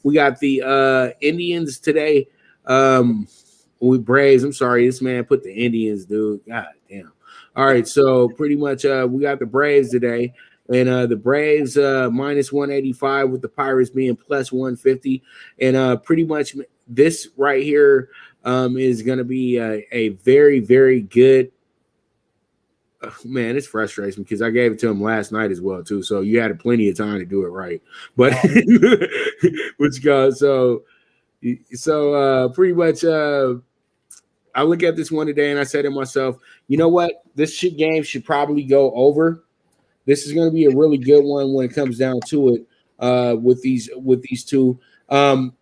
We got the Indians today. With Braves. I'm sorry, this man put the Indians, dude. God damn. All right, so pretty much we got the Braves today, and the Braves minus 185 with the Pirates being plus 150, and pretty much this right here is going to be a very, very good. Man, it's frustrating because I gave it to him last night as well too. So you had plenty of time to do it right. But which goes so pretty much I look at this one today and I said to myself, you know what? This game should probably go over. This is going to be a really good one when it comes down to it with these two.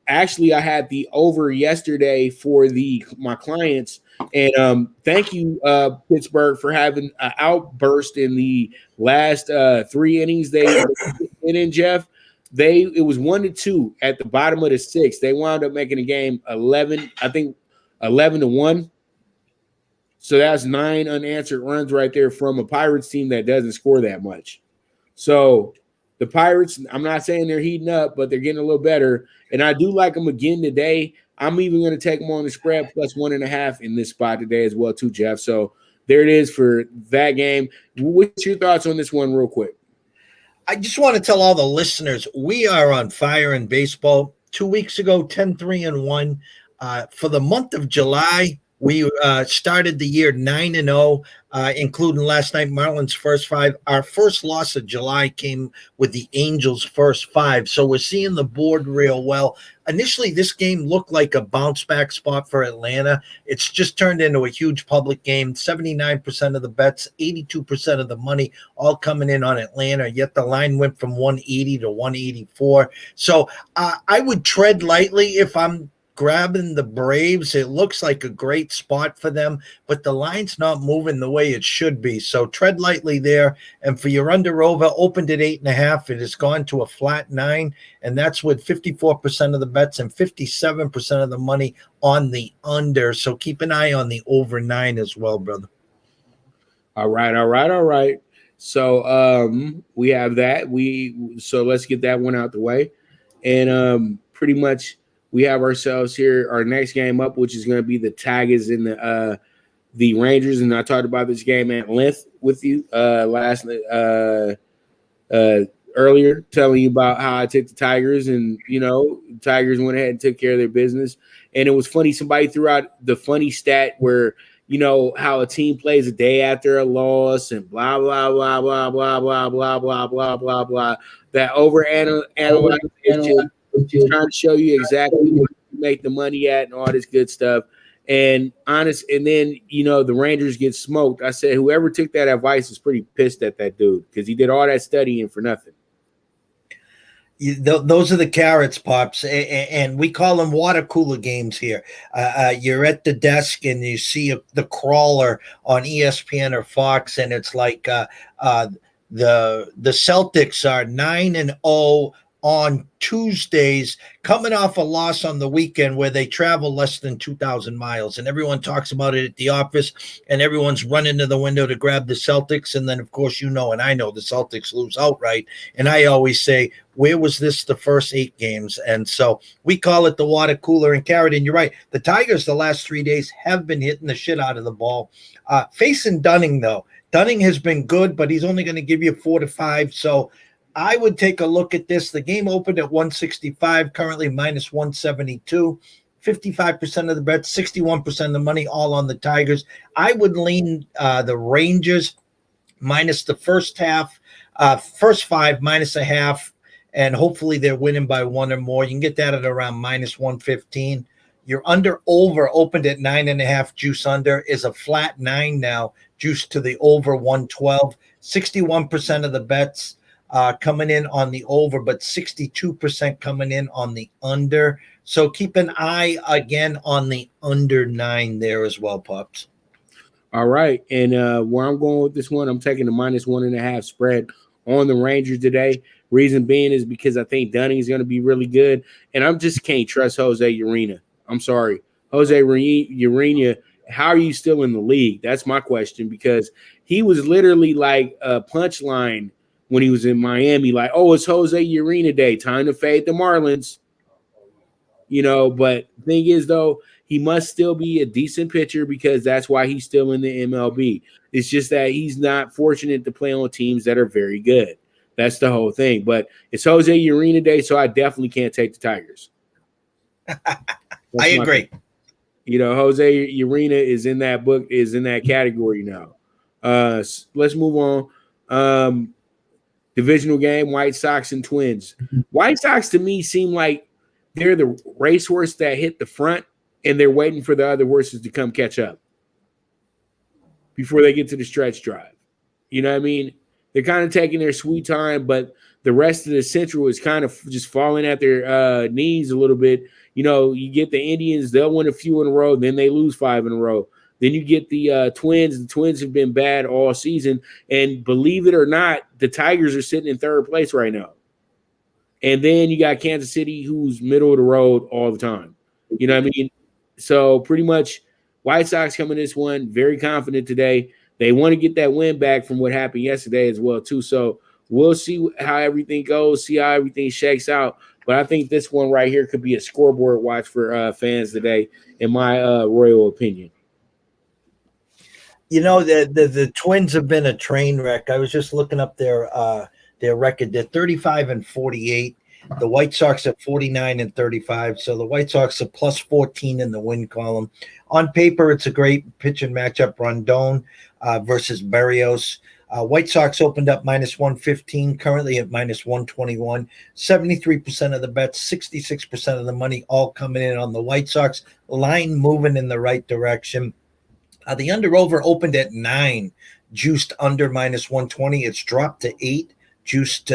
Actually, I had the over yesterday for my clients. And thank you, Pittsburgh, for having an outburst in the last 3 innings they put in, Jeff. It was 1-2 at the bottom of the 6th. They wound up making the game 11-1. So that's 9 unanswered runs right there from a Pirates team that doesn't score that much. So the Pirates, I'm not saying they're heating up, but they're getting a little better. And I do like them again today. I'm even going to take them on the spread plus 1.5 in this spot today as well, too, Jeff. So there it is for that game. What's your thoughts on this one real quick? I just want to tell all the listeners, we are on fire in baseball. 2 weeks ago, 10-3-1. For the month of July, we started the year 9-0, including last night, Marlins' first 5. Our first loss of July came with the Angels' first 5. So we're seeing the board real well. Initially, this game looked like a bounce-back spot for Atlanta. It's just turned into a huge public game. 79% of the bets, 82% of the money all coming in on Atlanta, yet the line went from 180 to 184. So I would tread lightly if I'm grabbing the Braves. It looks like a great spot for them, but the line's not moving the way it should be. So tread lightly there. And for your under over, opened at 8.5. It has gone to a flat 9, and that's with 54% of the bets and 57% of the money on the under. So keep an eye on the over 9 as well, brother. All right. So we have that. So let's get that one out the way. And pretty much we have ourselves here our next game up, which is going to be the Tigers and the Rangers. And I talked about this game at length with you earlier, telling you about how I took the Tigers, and Tigers went ahead and took care of their business. And it was funny. Somebody threw out the funny stat where how a team plays a day after a loss and blah blah blah blah blah blah blah blah blah blah blah. That overanalyze trying to show you exactly where you make the money at and all this good stuff. And then the Rangers get smoked. I said whoever took that advice is pretty pissed at that dude because he did all that studying for nothing. Those are the carrots, Pops, and we call them water cooler games here. You're at the desk and you see the crawler on ESPN or Fox, and it's like the Celtics are 9-0 on Tuesdays, coming off a loss on the weekend where they travel less than 2,000 miles. And everyone talks about it at the office, and everyone's running to the window to grab the Celtics. And then, of course, and I know the Celtics lose outright. And I always say, where was this the first 8 games? And so we call it the water cooler and carrot. And you're right. The Tigers the last 3 days have been hitting the shit out of the ball. Facing Dunning, though. Dunning has been good, but he's only going to give you 4 to 5. So I would take a look at this. The game opened at 165, currently minus 172. 55% of the bets, 61% of the money, all on the Tigers. I would lean the Rangers minus the first half, first 5 minus a half, and hopefully they're winning by 1 or more. You can get that at around minus 115. Your under over opened at 9.5, juice under is a flat 9 now, juice to the over 112. 61% of the bets coming in on the over, but 62% coming in on the under. So keep an eye again on the under 9 there as well, Pops. All right. And where I'm going with this one, I'm taking the minus 1.5 spread on the Rangers today. Reason being is because I think Dunning is going to be really good. And I just can't trust Jose Urena. I'm sorry. Jose Urena, how are you still in the league? That's my question, because he was literally like a punchline when he was in Miami, like, oh, it's Jose Urena day, time to fade the Marlins. But the thing is, though, he must still be a decent pitcher because that's why he's still in the MLB. It's just that he's not fortunate to play on teams that are very good. That's the whole thing. But it's Jose Urena day, so I definitely can't take the Tigers. I agree. Jose Urena is in that book, is in that category now. Let's move on. Divisional game, White Sox and Twins. White Sox to me seem like they're the racehorse that hit the front and they're waiting for the other horses to come catch up before they get to the stretch drive. You know what I mean? They're kind of taking their sweet time, but the rest of the Central is kind of just falling at their knees a little bit. You get the Indians, they'll win a few in a row, then they lose 5 in a row. Then you get the Twins. The Twins have been bad all season. And believe it or not, the Tigers are sitting in 3rd place right now. And then you got Kansas City, who's middle of the road all the time. You know what I mean? So pretty much White Sox coming this one, very confident today. They want to get that win back from what happened yesterday as well, too. So we'll see how everything goes, see how everything shakes out. But I think this one right here could be a scoreboard watch for fans today, in my royal opinion. The Twins have been a train wreck. I was just looking up their record. They're 35-48. The White Sox are 49-35. So the White Sox are plus 14 in the win column. On paper, it's a great pitching matchup. Rondon versus Berrios. White Sox opened up minus 115, currently at minus 121. 73% of the bets, 66% of the money, all coming in on the White Sox. Line moving in the right direction. The under-over opened at 9, juiced under minus 120. It's dropped to 8, juiced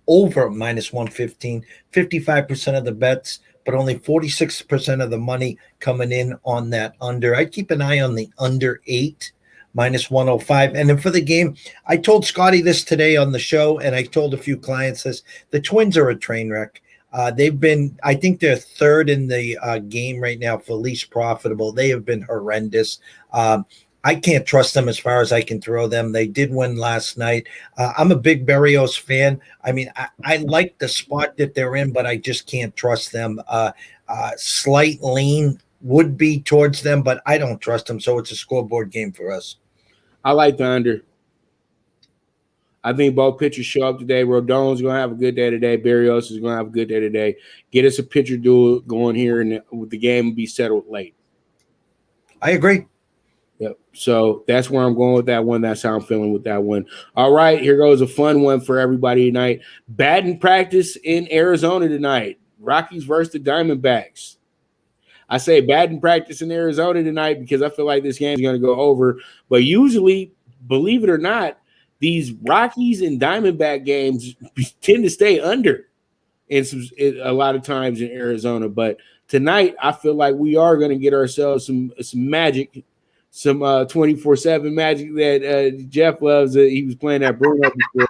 over minus 115. 55% of the bets, but only 46% of the money coming in on that under. I'd keep an eye on the under 8, minus 105. And then for the game, I told Scotty this today on the show, and I told a few clients this. The Twins are a train wreck. They've been, I think they're 3rd in the game right now for least profitable. They have been horrendous. I can't trust them as far as I can throw them. They did win last night. I'm a big Berrios fan. I mean, I like the spot that they're in, but I just can't trust them. Slight lean would be towards them, but I don't trust them. So it's a scoreboard game for us. I like the under. I think both pitchers show up today. Rodon's going to have a good day today. Berrios is going to have a good day today. Get us a pitcher duel going here, and the game will be settled late. I agree. Yep. So that's where I'm going with that one. That's how I'm feeling with that one. All right, here goes a fun one for everybody tonight. Batting practice in Arizona tonight. Rockies versus the Diamondbacks. I say batting practice in Arizona tonight because I feel like this game is going to go over. But usually, believe it or not, these Rockies and Diamondback games tend to stay under a lot of times in Arizona. But tonight, I feel like we are going to get ourselves some magic, some 24/7 magic that Jeff loves. He was playing that Bruno before.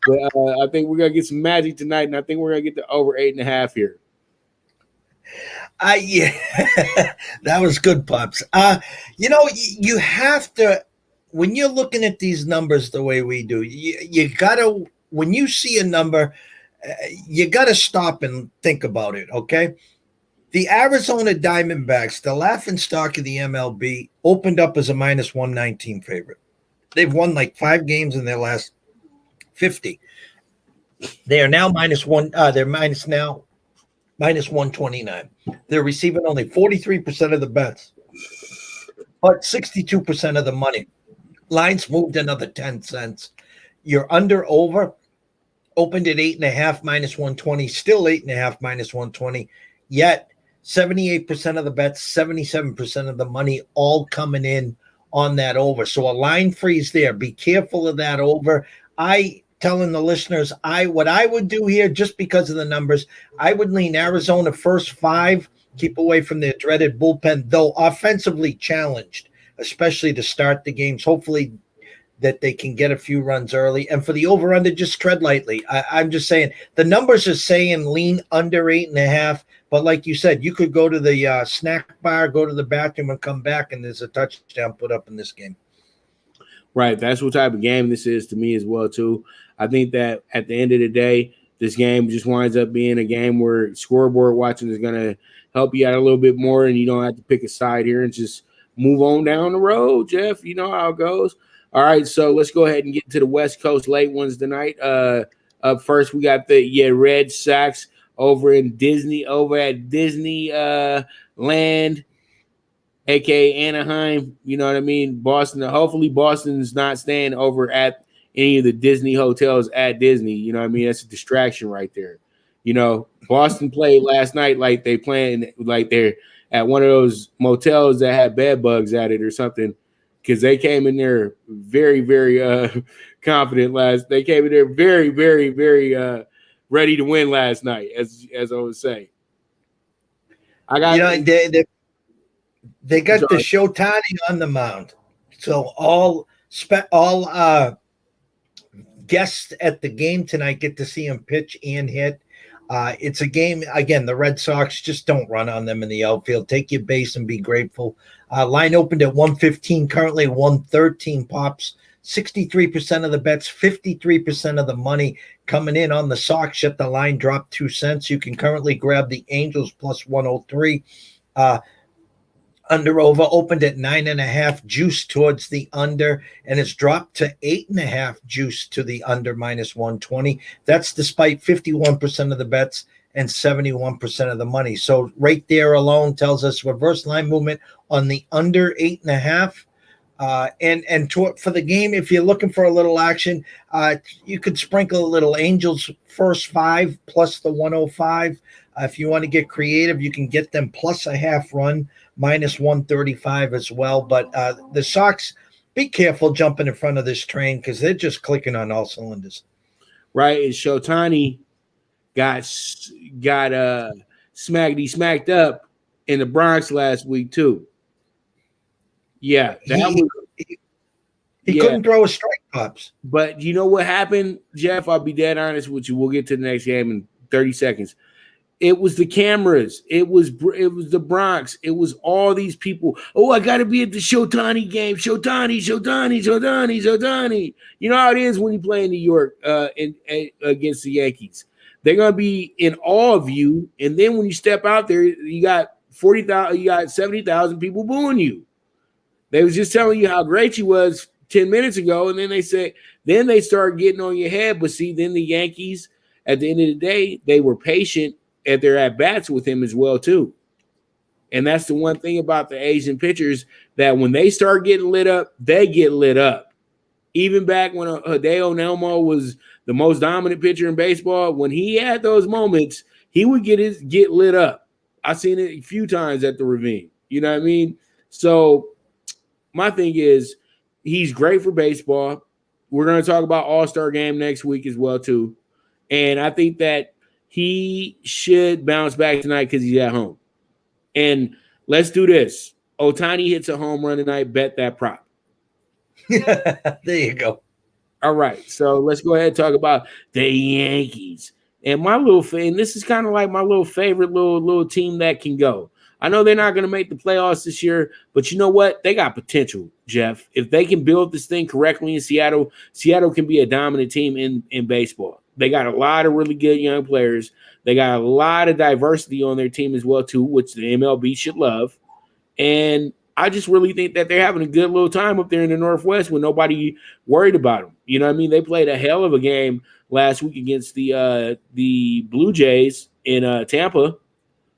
But I think we're going to get some magic tonight, and I think we're going to get to over 8.5 here. Yeah, that was good, Pops. You have to, when you're looking at these numbers the way we do, you gotta, when you see a number, you gotta stop and think about it. Okay, the Arizona Diamondbacks, the laughing stock of the MLB, opened up as a minus 119 favorite. They've won like 5 games in their last 50. They are now minus 129. They're receiving only 43% of the bets, but 62% of the money. Lines moved another 10 cents. Your under over opened at 8.5 minus 120, still 8.5 minus 120. Yet 78% of the bets, 77% of the money all coming in on that over. So a line freeze there. Be careful of that over. I telling the listeners, what I would do here, just because of the numbers, I would lean Arizona first 5, keep away from their dreaded bullpen, though offensively challenged, especially to start the games. Hopefully that they can get a few runs early. And for the over-under, just tread lightly. I'm just saying the numbers are saying lean under 8.5. But like you said, you could go to the snack bar, go to the bathroom, and come back, and there's a touchdown put up in this game. Right. That's what type of game this is to me as well, too. I think that at the end of the day, this game just winds up being a game where scoreboard watching is going to help you out a little bit more, and you don't have to pick a side here and just move on down the road, Jeff. You know how it goes. All right, so let's go ahead and get to the West Coast late ones tonight. Up first, we got the Red Sox over at Disney Land, aka Anaheim. You know what I mean? Boston. Hopefully, Boston's not staying over at any of the Disney hotels at Disney. You know what I mean? That's a distraction right there. You know, Boston played last night like they're at one of those motels that had bed bugs at it or something. Because they came in there very, very confident They came in there very, very, very ready to win last night, as I would say. They got the Showtani on the mound, so all guests at the game tonight get to see him pitch and hit. It's a game, again, the Red Sox, just don't run on them in the outfield. Take your base and be grateful. Line opened at 115, currently 113 pops. 63% of the bets, 53% of the money coming in on the Sox. Yet the line dropped 2 cents. You can currently grab the Angels plus 103. Under over opened at 9.5, juice towards the under, and it's dropped to 8.5 juice to the under minus 120. That's despite 51% of the bets and 71% of the money. So right there alone tells us reverse line movement on the under 8.5. For the game, if you're looking for a little action, you could sprinkle a little Angels first 5 plus the 105. If you want to get creative, you can get them plus a half run, minus 135 as well. But the Sox, be careful jumping in front of this train because they're just clicking on all cylinders. Right, and Showtani got smacked up in the Bronx last week too. Yeah, he couldn't throw a strike, Pops. But you know what happened, Jeff? I'll be dead honest with you. We'll get to the next game in 30 seconds. It was the cameras. It was the Bronx. It was all these people. Oh, I got to be at the Showtani game. Showtani. You know how it is when you play in New York against the Yankees. They're going to be in awe of you. And then when you step out there, you got 40,000, you got 70,000 people booing you. They was just telling you how great you was 10 minutes ago. And then they start getting on your head. But see, then the Yankees, at the end of the day, they were patient at their at-bats with him as well, too. And that's the one thing about the Asian pitchers, that when they start getting lit up, they get lit up. Even back when Hideo Nelmo was the most dominant pitcher in baseball, when he had those moments, he would get lit up. I've seen it a few times at the Ravine. You know what I mean? So my thing is, he's great for baseball. We're going to talk about All-Star Game next week as well, too. And I think that he should bounce back tonight because he's at home. And let's do this. Ohtani hits a home run tonight. Bet that prop. There you go. All right. So let's go ahead and talk about the Yankees. And my little fan, this is kind of like my little favorite little team that can go. I know they're not going to make the playoffs this year, but you know what? They got potential, Jeff. If they can build this thing correctly in Seattle, Seattle can be a dominant team in baseball. They got a lot of really good young players. They got a lot of diversity on their team as well, too, which the MLB should love. And I just really think that they're having a good little time up there in the Northwest with nobody worried about them. You know what I mean? They played a hell of a game last week against the Blue Jays in Tampa,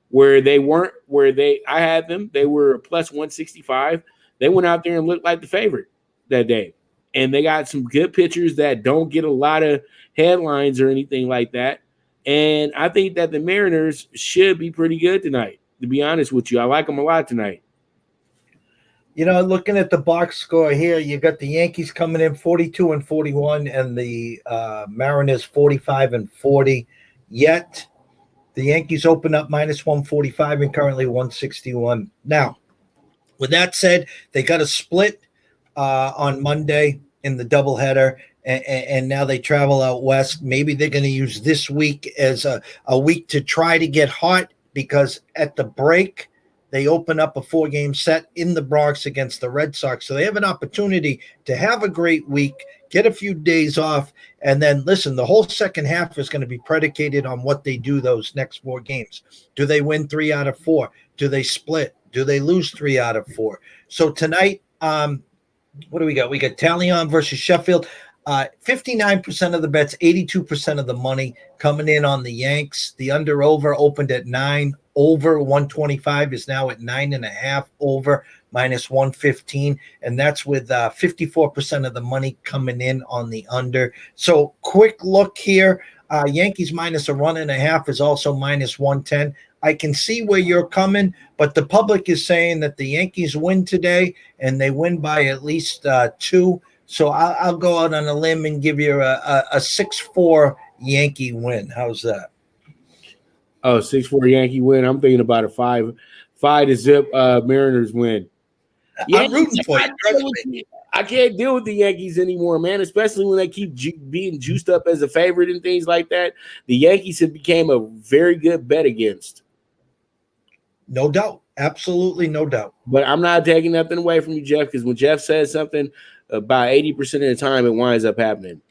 where I had them. They were plus 165. They went out there and looked like the favorite that day. and they got some good pitchers that don't get a lot of headlines or anything like that. And I think that the Mariners should be pretty good tonight, to be honest with you. I like them a lot tonight. Looking at the box score here, you got the Yankees coming in 42-41 and the Mariners 45-40. Yet the Yankees open up -145 and currently 161. Now, with that said, they got a split on Monday in the doubleheader, and now they travel out west. Maybe they're going to use this week as a week to try to get hot, because at the break, they open up a 4-game set in the Bronx against the Red Sox. So they have an opportunity to have a great week, get a few days off, and then listen, the whole second half is going to be predicated on what they do those next 4 games. Do they win 3 out of 4? Do they split? Do they lose 3 out of 4? So tonight, what do we got? We got Tallion versus Sheffield. 59% of the bets, 82% of the money coming in on the Yanks. The under-over opened at 9. Over 125 is now at 9.5. Over -115. And that's with 54% of the money coming in on the under. So quick look here. Yankees -1.5 is also -110. I can see where you're coming, but the public is saying that the Yankees win today, and they win by at least 2. So I'll go out on a limb and give you a 6-4 Yankee win. How's that? Oh, 6-4 Yankee win. I'm thinking about a 5-0 Mariners win. I'm rooting for you. I can't deal with the Yankees anymore, man, especially when they keep being juiced up as a favorite and things like that. The Yankees have became a very good bet against. No doubt. Absolutely no doubt. But I'm not taking nothing away from you, Jeff, because when Jeff says something, about 80% of the time it winds up happening.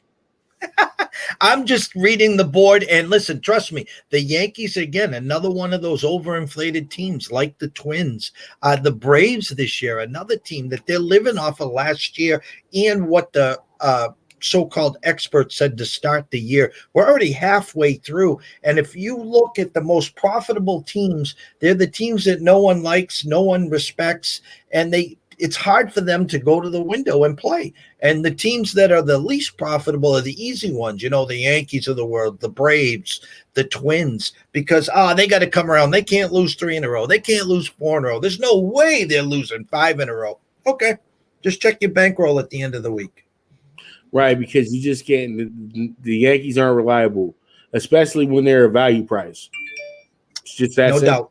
I'm just reading the board, and listen, trust me, the Yankees, again, another one of those overinflated teams like the Twins. The Braves this year, another team that they're living off of last year and what the so-called experts said to start the year. We're already halfway through, and if you look at the most profitable teams, they're the teams that no one likes, no one respects, and it's hard for them to go to the window and play. And the teams that are the least profitable are the easy ones, the Yankees of the world, the Braves, the Twins, because they got to come around. They can't lose 3 in a row. They can't lose 4 in a row. There's no way they're losing 5 in a row. Okay, just check your bankroll at the end of the week. Right, because you just can't. The Yankees aren't reliable, especially when they're a value price. It's just that simple. Doubt.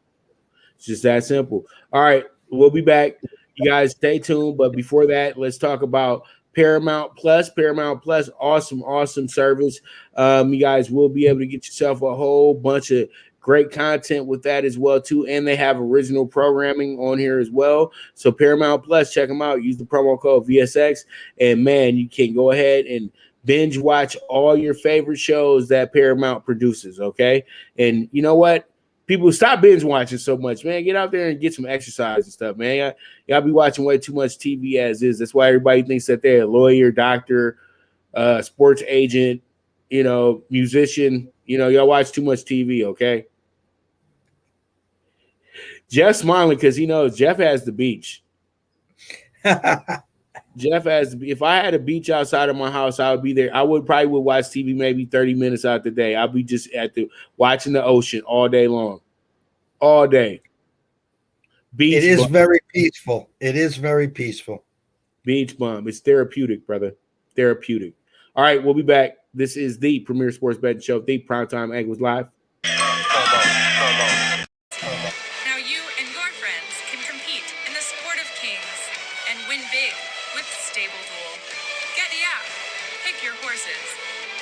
It's just that simple. All right, we'll be back. You guys stay tuned. But before that, let's talk about Paramount Plus. Paramount Plus, awesome service. You guys will be able to get yourself a whole bunch of great content with that as well, too. And they have original programming on here as well. So Paramount Plus, check them out. Use the promo code VSX. And, man, you can go ahead and binge watch all your favorite shows that Paramount produces, okay? And you know what? People, stop binge watching so much, man. Get out there and get some exercise and stuff, man. Y'all be watching way too much TV as is. That's why everybody thinks that they're a lawyer, doctor, sports agent, musician. Y'all watch too much TV, okay? Jeff's smiling because he knows Jeff has the beach. Jeff has. If I had a beach outside of my house, I would be there. I would probably watch TV maybe 30 minutes out the day. I'll be just watching the ocean all day long, all day. Beach. It is very peaceful. It is very peaceful. Beach bum. It's therapeutic, brother. Therapeutic. All right, we'll be back. This is the premier sports betting show, the Primetime Angles Live. Now you and your friends can compete in the sport of kings and win big with Stable Duel. Get the app, pick your horses,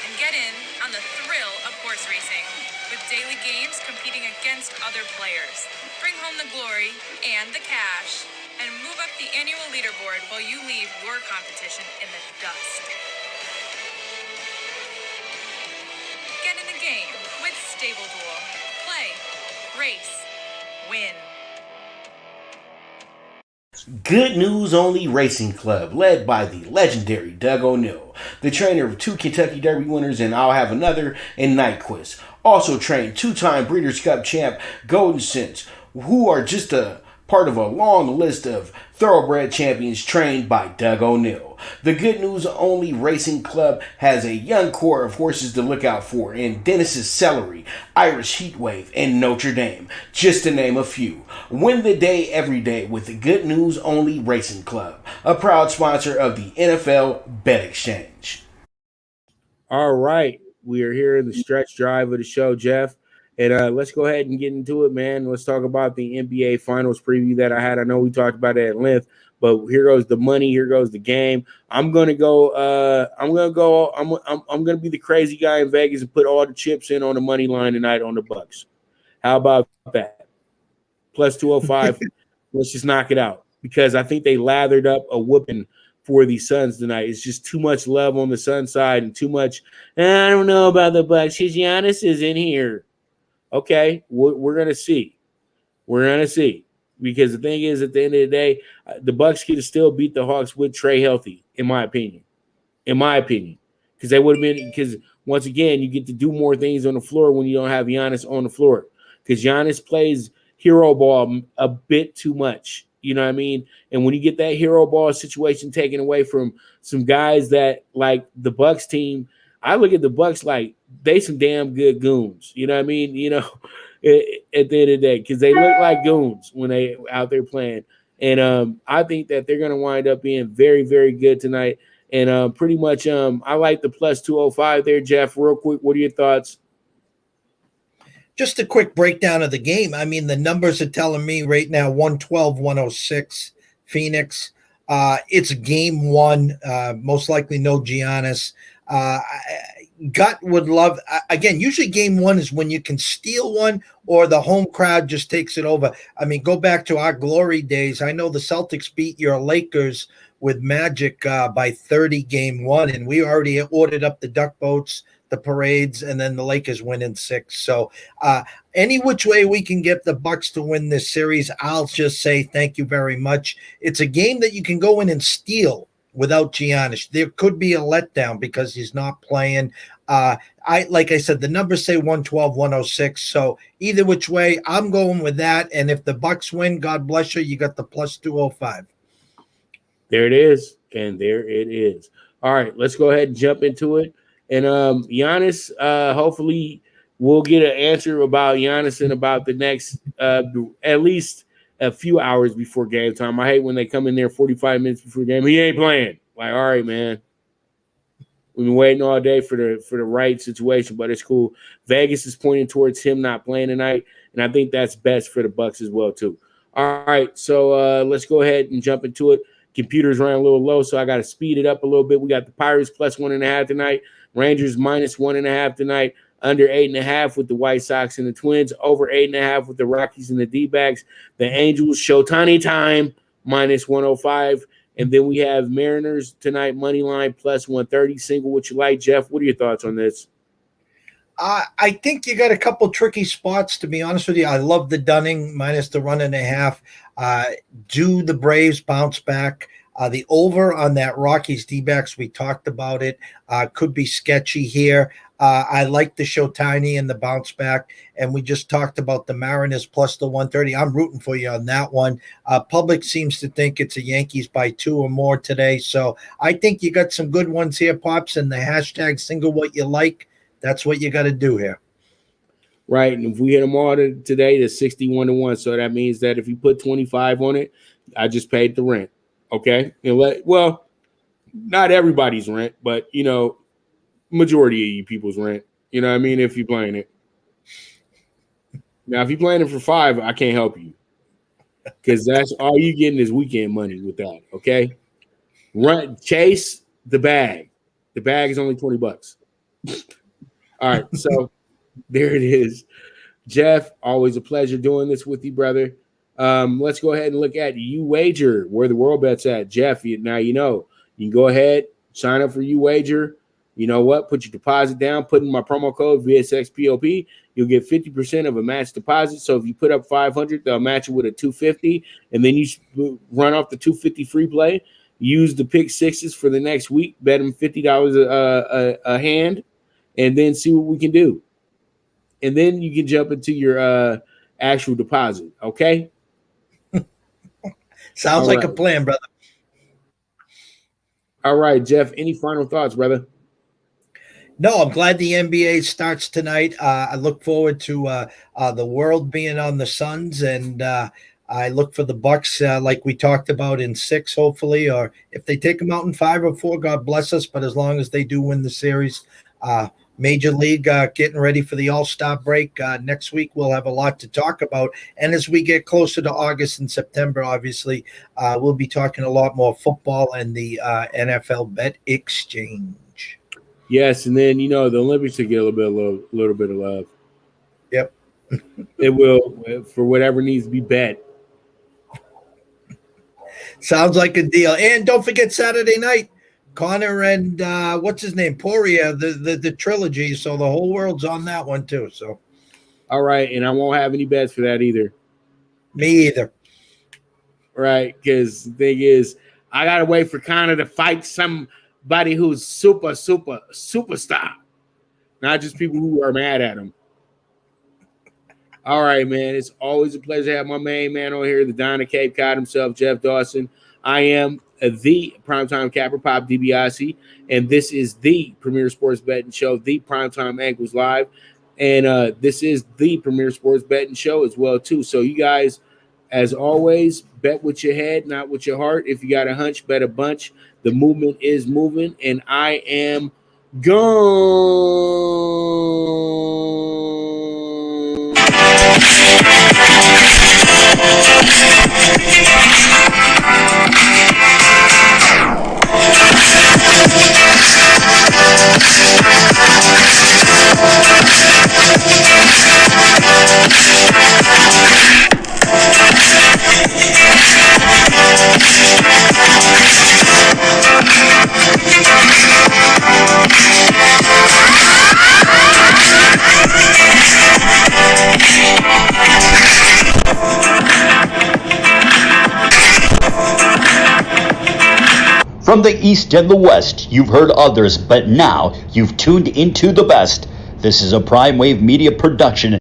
and get in on the thrill of horse racing with daily games competing against other players. Bring home the glory and the cash, and move up the annual leaderboard while you leave your competition in the dust. Get in the game with Stable Duel. Play, race, win. Good News Only Racing Club, led by the legendary Doug O'Neill, the trainer of 2 Kentucky Derby winners, and I'll have another in Nyquist. Also trained 2-time Breeders' Cup champ Golden Sense, who are just a part of a long list of thoroughbred champions trained by Doug O'Neill. The Good News Only Racing Club has a young core of horses to look out for in Dennis's Celery, Irish Heatwave, and Notre Dame, just to name a few. Win the day every day with the Good News Only Racing Club, a proud sponsor of the NFL Bet Exchange. All right. We are here in the stretch drive of the show, Jeff. And let's go ahead and get into it, man. Let's talk about the NBA Finals preview that I had. I know we talked about it at length, but here goes the money. Here goes the game. I'm gonna be the crazy guy in Vegas and put all the chips in on the money line tonight on the Bucks. How about that? Plus 205. Let's just knock it out because I think they lathered up a whooping for the Suns tonight. It's just too much love on the Sun side and too much. I don't know about the Bucks. Giannis is in here. Okay, we're gonna see. We're gonna see because the thing is, at the end of the day, the Bucks could have still beat the Hawks with Trey healthy, in my opinion. Because they would have been. Because once again, you get to do more things on the floor when you don't have Giannis on the floor. Because Giannis plays hero ball a bit too much. You know what I mean? And when you get that hero ball situation taken away from some guys that like the Bucks team, I look at the Bucks like they some damn good goons. You know what I mean? You know, at the end of the day, because they look like goons when they out there playing. And I think that they're going to wind up being very, very good tonight. And pretty much I like the plus 205 there, Jeff. Real quick, what are your thoughts? Just a quick breakdown of the game. I mean, the numbers are telling me right now 112-106 Phoenix. It's game one. Most likely no Giannis. Gut would love, again, usually game one is when you can steal one or the home crowd just takes it over. I mean, go back to our glory days. I know the Celtics beat your Lakers with Magic by 30 game one, and we already ordered up the duck boats, the parades, and then the Lakers win in 6. So any which way we can get the Bucks to win this series, I'll just say thank you very much. It's a game that you can go in and steal without Giannis. There could be a letdown because he's not playing. Like I said, the numbers say 112-106. So either which way, I'm going with that. And if the Bucks win, God bless you, you got the plus 205. There it is. And there it is. All right, let's go ahead and jump into it. And Giannis, hopefully we'll get an answer about Giannis in about the next at least a few hours before game time. I hate when they come in there 45 minutes before game. He ain't playing. Like, all right, man. We've been waiting all day for the right situation, but it's cool. Vegas is pointing towards him not playing tonight, and I think that's best for the Bucks as well, too. All right, so let's go ahead and jump into it. Computers ran a little low, so I got to speed it up a little bit. We got the Pirates plus 1.5 tonight. Rangers minus 1.5 tonight. Under 8.5 with the White Sox and the Twins. Over 8.5 with the Rockies and the D-backs. The Angels show tiny time minus 105. And then we have Mariners tonight money line plus 130. Single what you like, Jeff. What are your thoughts on this? I think you got a couple tricky spots, to be honest with you. I love the Dunning minus the 1.5. Do the Braves bounce back? The over on that Rockies D-backs, we talked about it, could be sketchy here. I like the show tiny and the bounce back, and we just talked about the Mariners plus the 130. I'm rooting for you on that one. Public seems to think it's a Yankees by 2 or more today, so I think you got some good ones here, Pops, and the hashtag single what you like. That's what you got to do here. Right, and if we hit them all today, it's 61-1. So that means that if you put 25 on it, I just paid the rent. Okay, well, not everybody's rent, but majority of you people's rent. You know what I mean? If you're playing it. Now, if you're playing it for 5, I can't help you because that's all you getting is weekend money with that. Okay, chase the bag. The bag is only $20. All right, so there it is. Jeff, always a pleasure doing this with you, brother. Let's go ahead and look at YouWager, where the world bet's at. Jeff, now you can go ahead, sign up for YouWager. You know what? Put your deposit down, put in my promo code VSXPOP. You'll get 50% of a match deposit. So if you put up $500, they'll match it with a $250, and then you run off the $250 free play. Use the pick sixes for the next week. Bet them $50 a hand, and then see what we can do. And then you can jump into your actual deposit. Okay. Sounds All like right. a plan, brother. All right, Jeff, any final thoughts, brother? No, I'm glad the NBA starts tonight. I look forward to the world being on the Suns, and I look for the Bucks, like we talked about, in 6, hopefully, or if they take them out in 5 or 4, God bless us. But as long as they do win the series, Major League getting ready for the All-Star break. Next week, we'll have a lot to talk about. And as we get closer to August and September, obviously, we'll be talking a lot more football and the NFL bet exchange. Yes, and then the Olympics will get a little bit of love. Yep. It will, for whatever needs to be bet. Sounds like a deal. And don't forget Saturday night, Connor and what's his name, Poirier, the trilogy. So the whole world's on that one too. So, all right, and I won't have any bets for that either. Me either. Right, because the thing is, I gotta wait for Connor to fight somebody who's superstar, not just people who are mad at him. All right, man. It's always a pleasure to have my main man on here, the Don of Cape Cod himself, Jeff Dawson. I am the Primetime Capper, Pop DiBiase, and this is the premier sports betting show, the Primetime Angles Live, and this is the premier sports betting show as well, too. So you guys, as always, bet with your head, not with your heart. If you got a hunch, bet a bunch. The movement is moving, and I am gone. From the East and the West, you've heard others, but now you've tuned into the best. This is a Prime Wave Media production.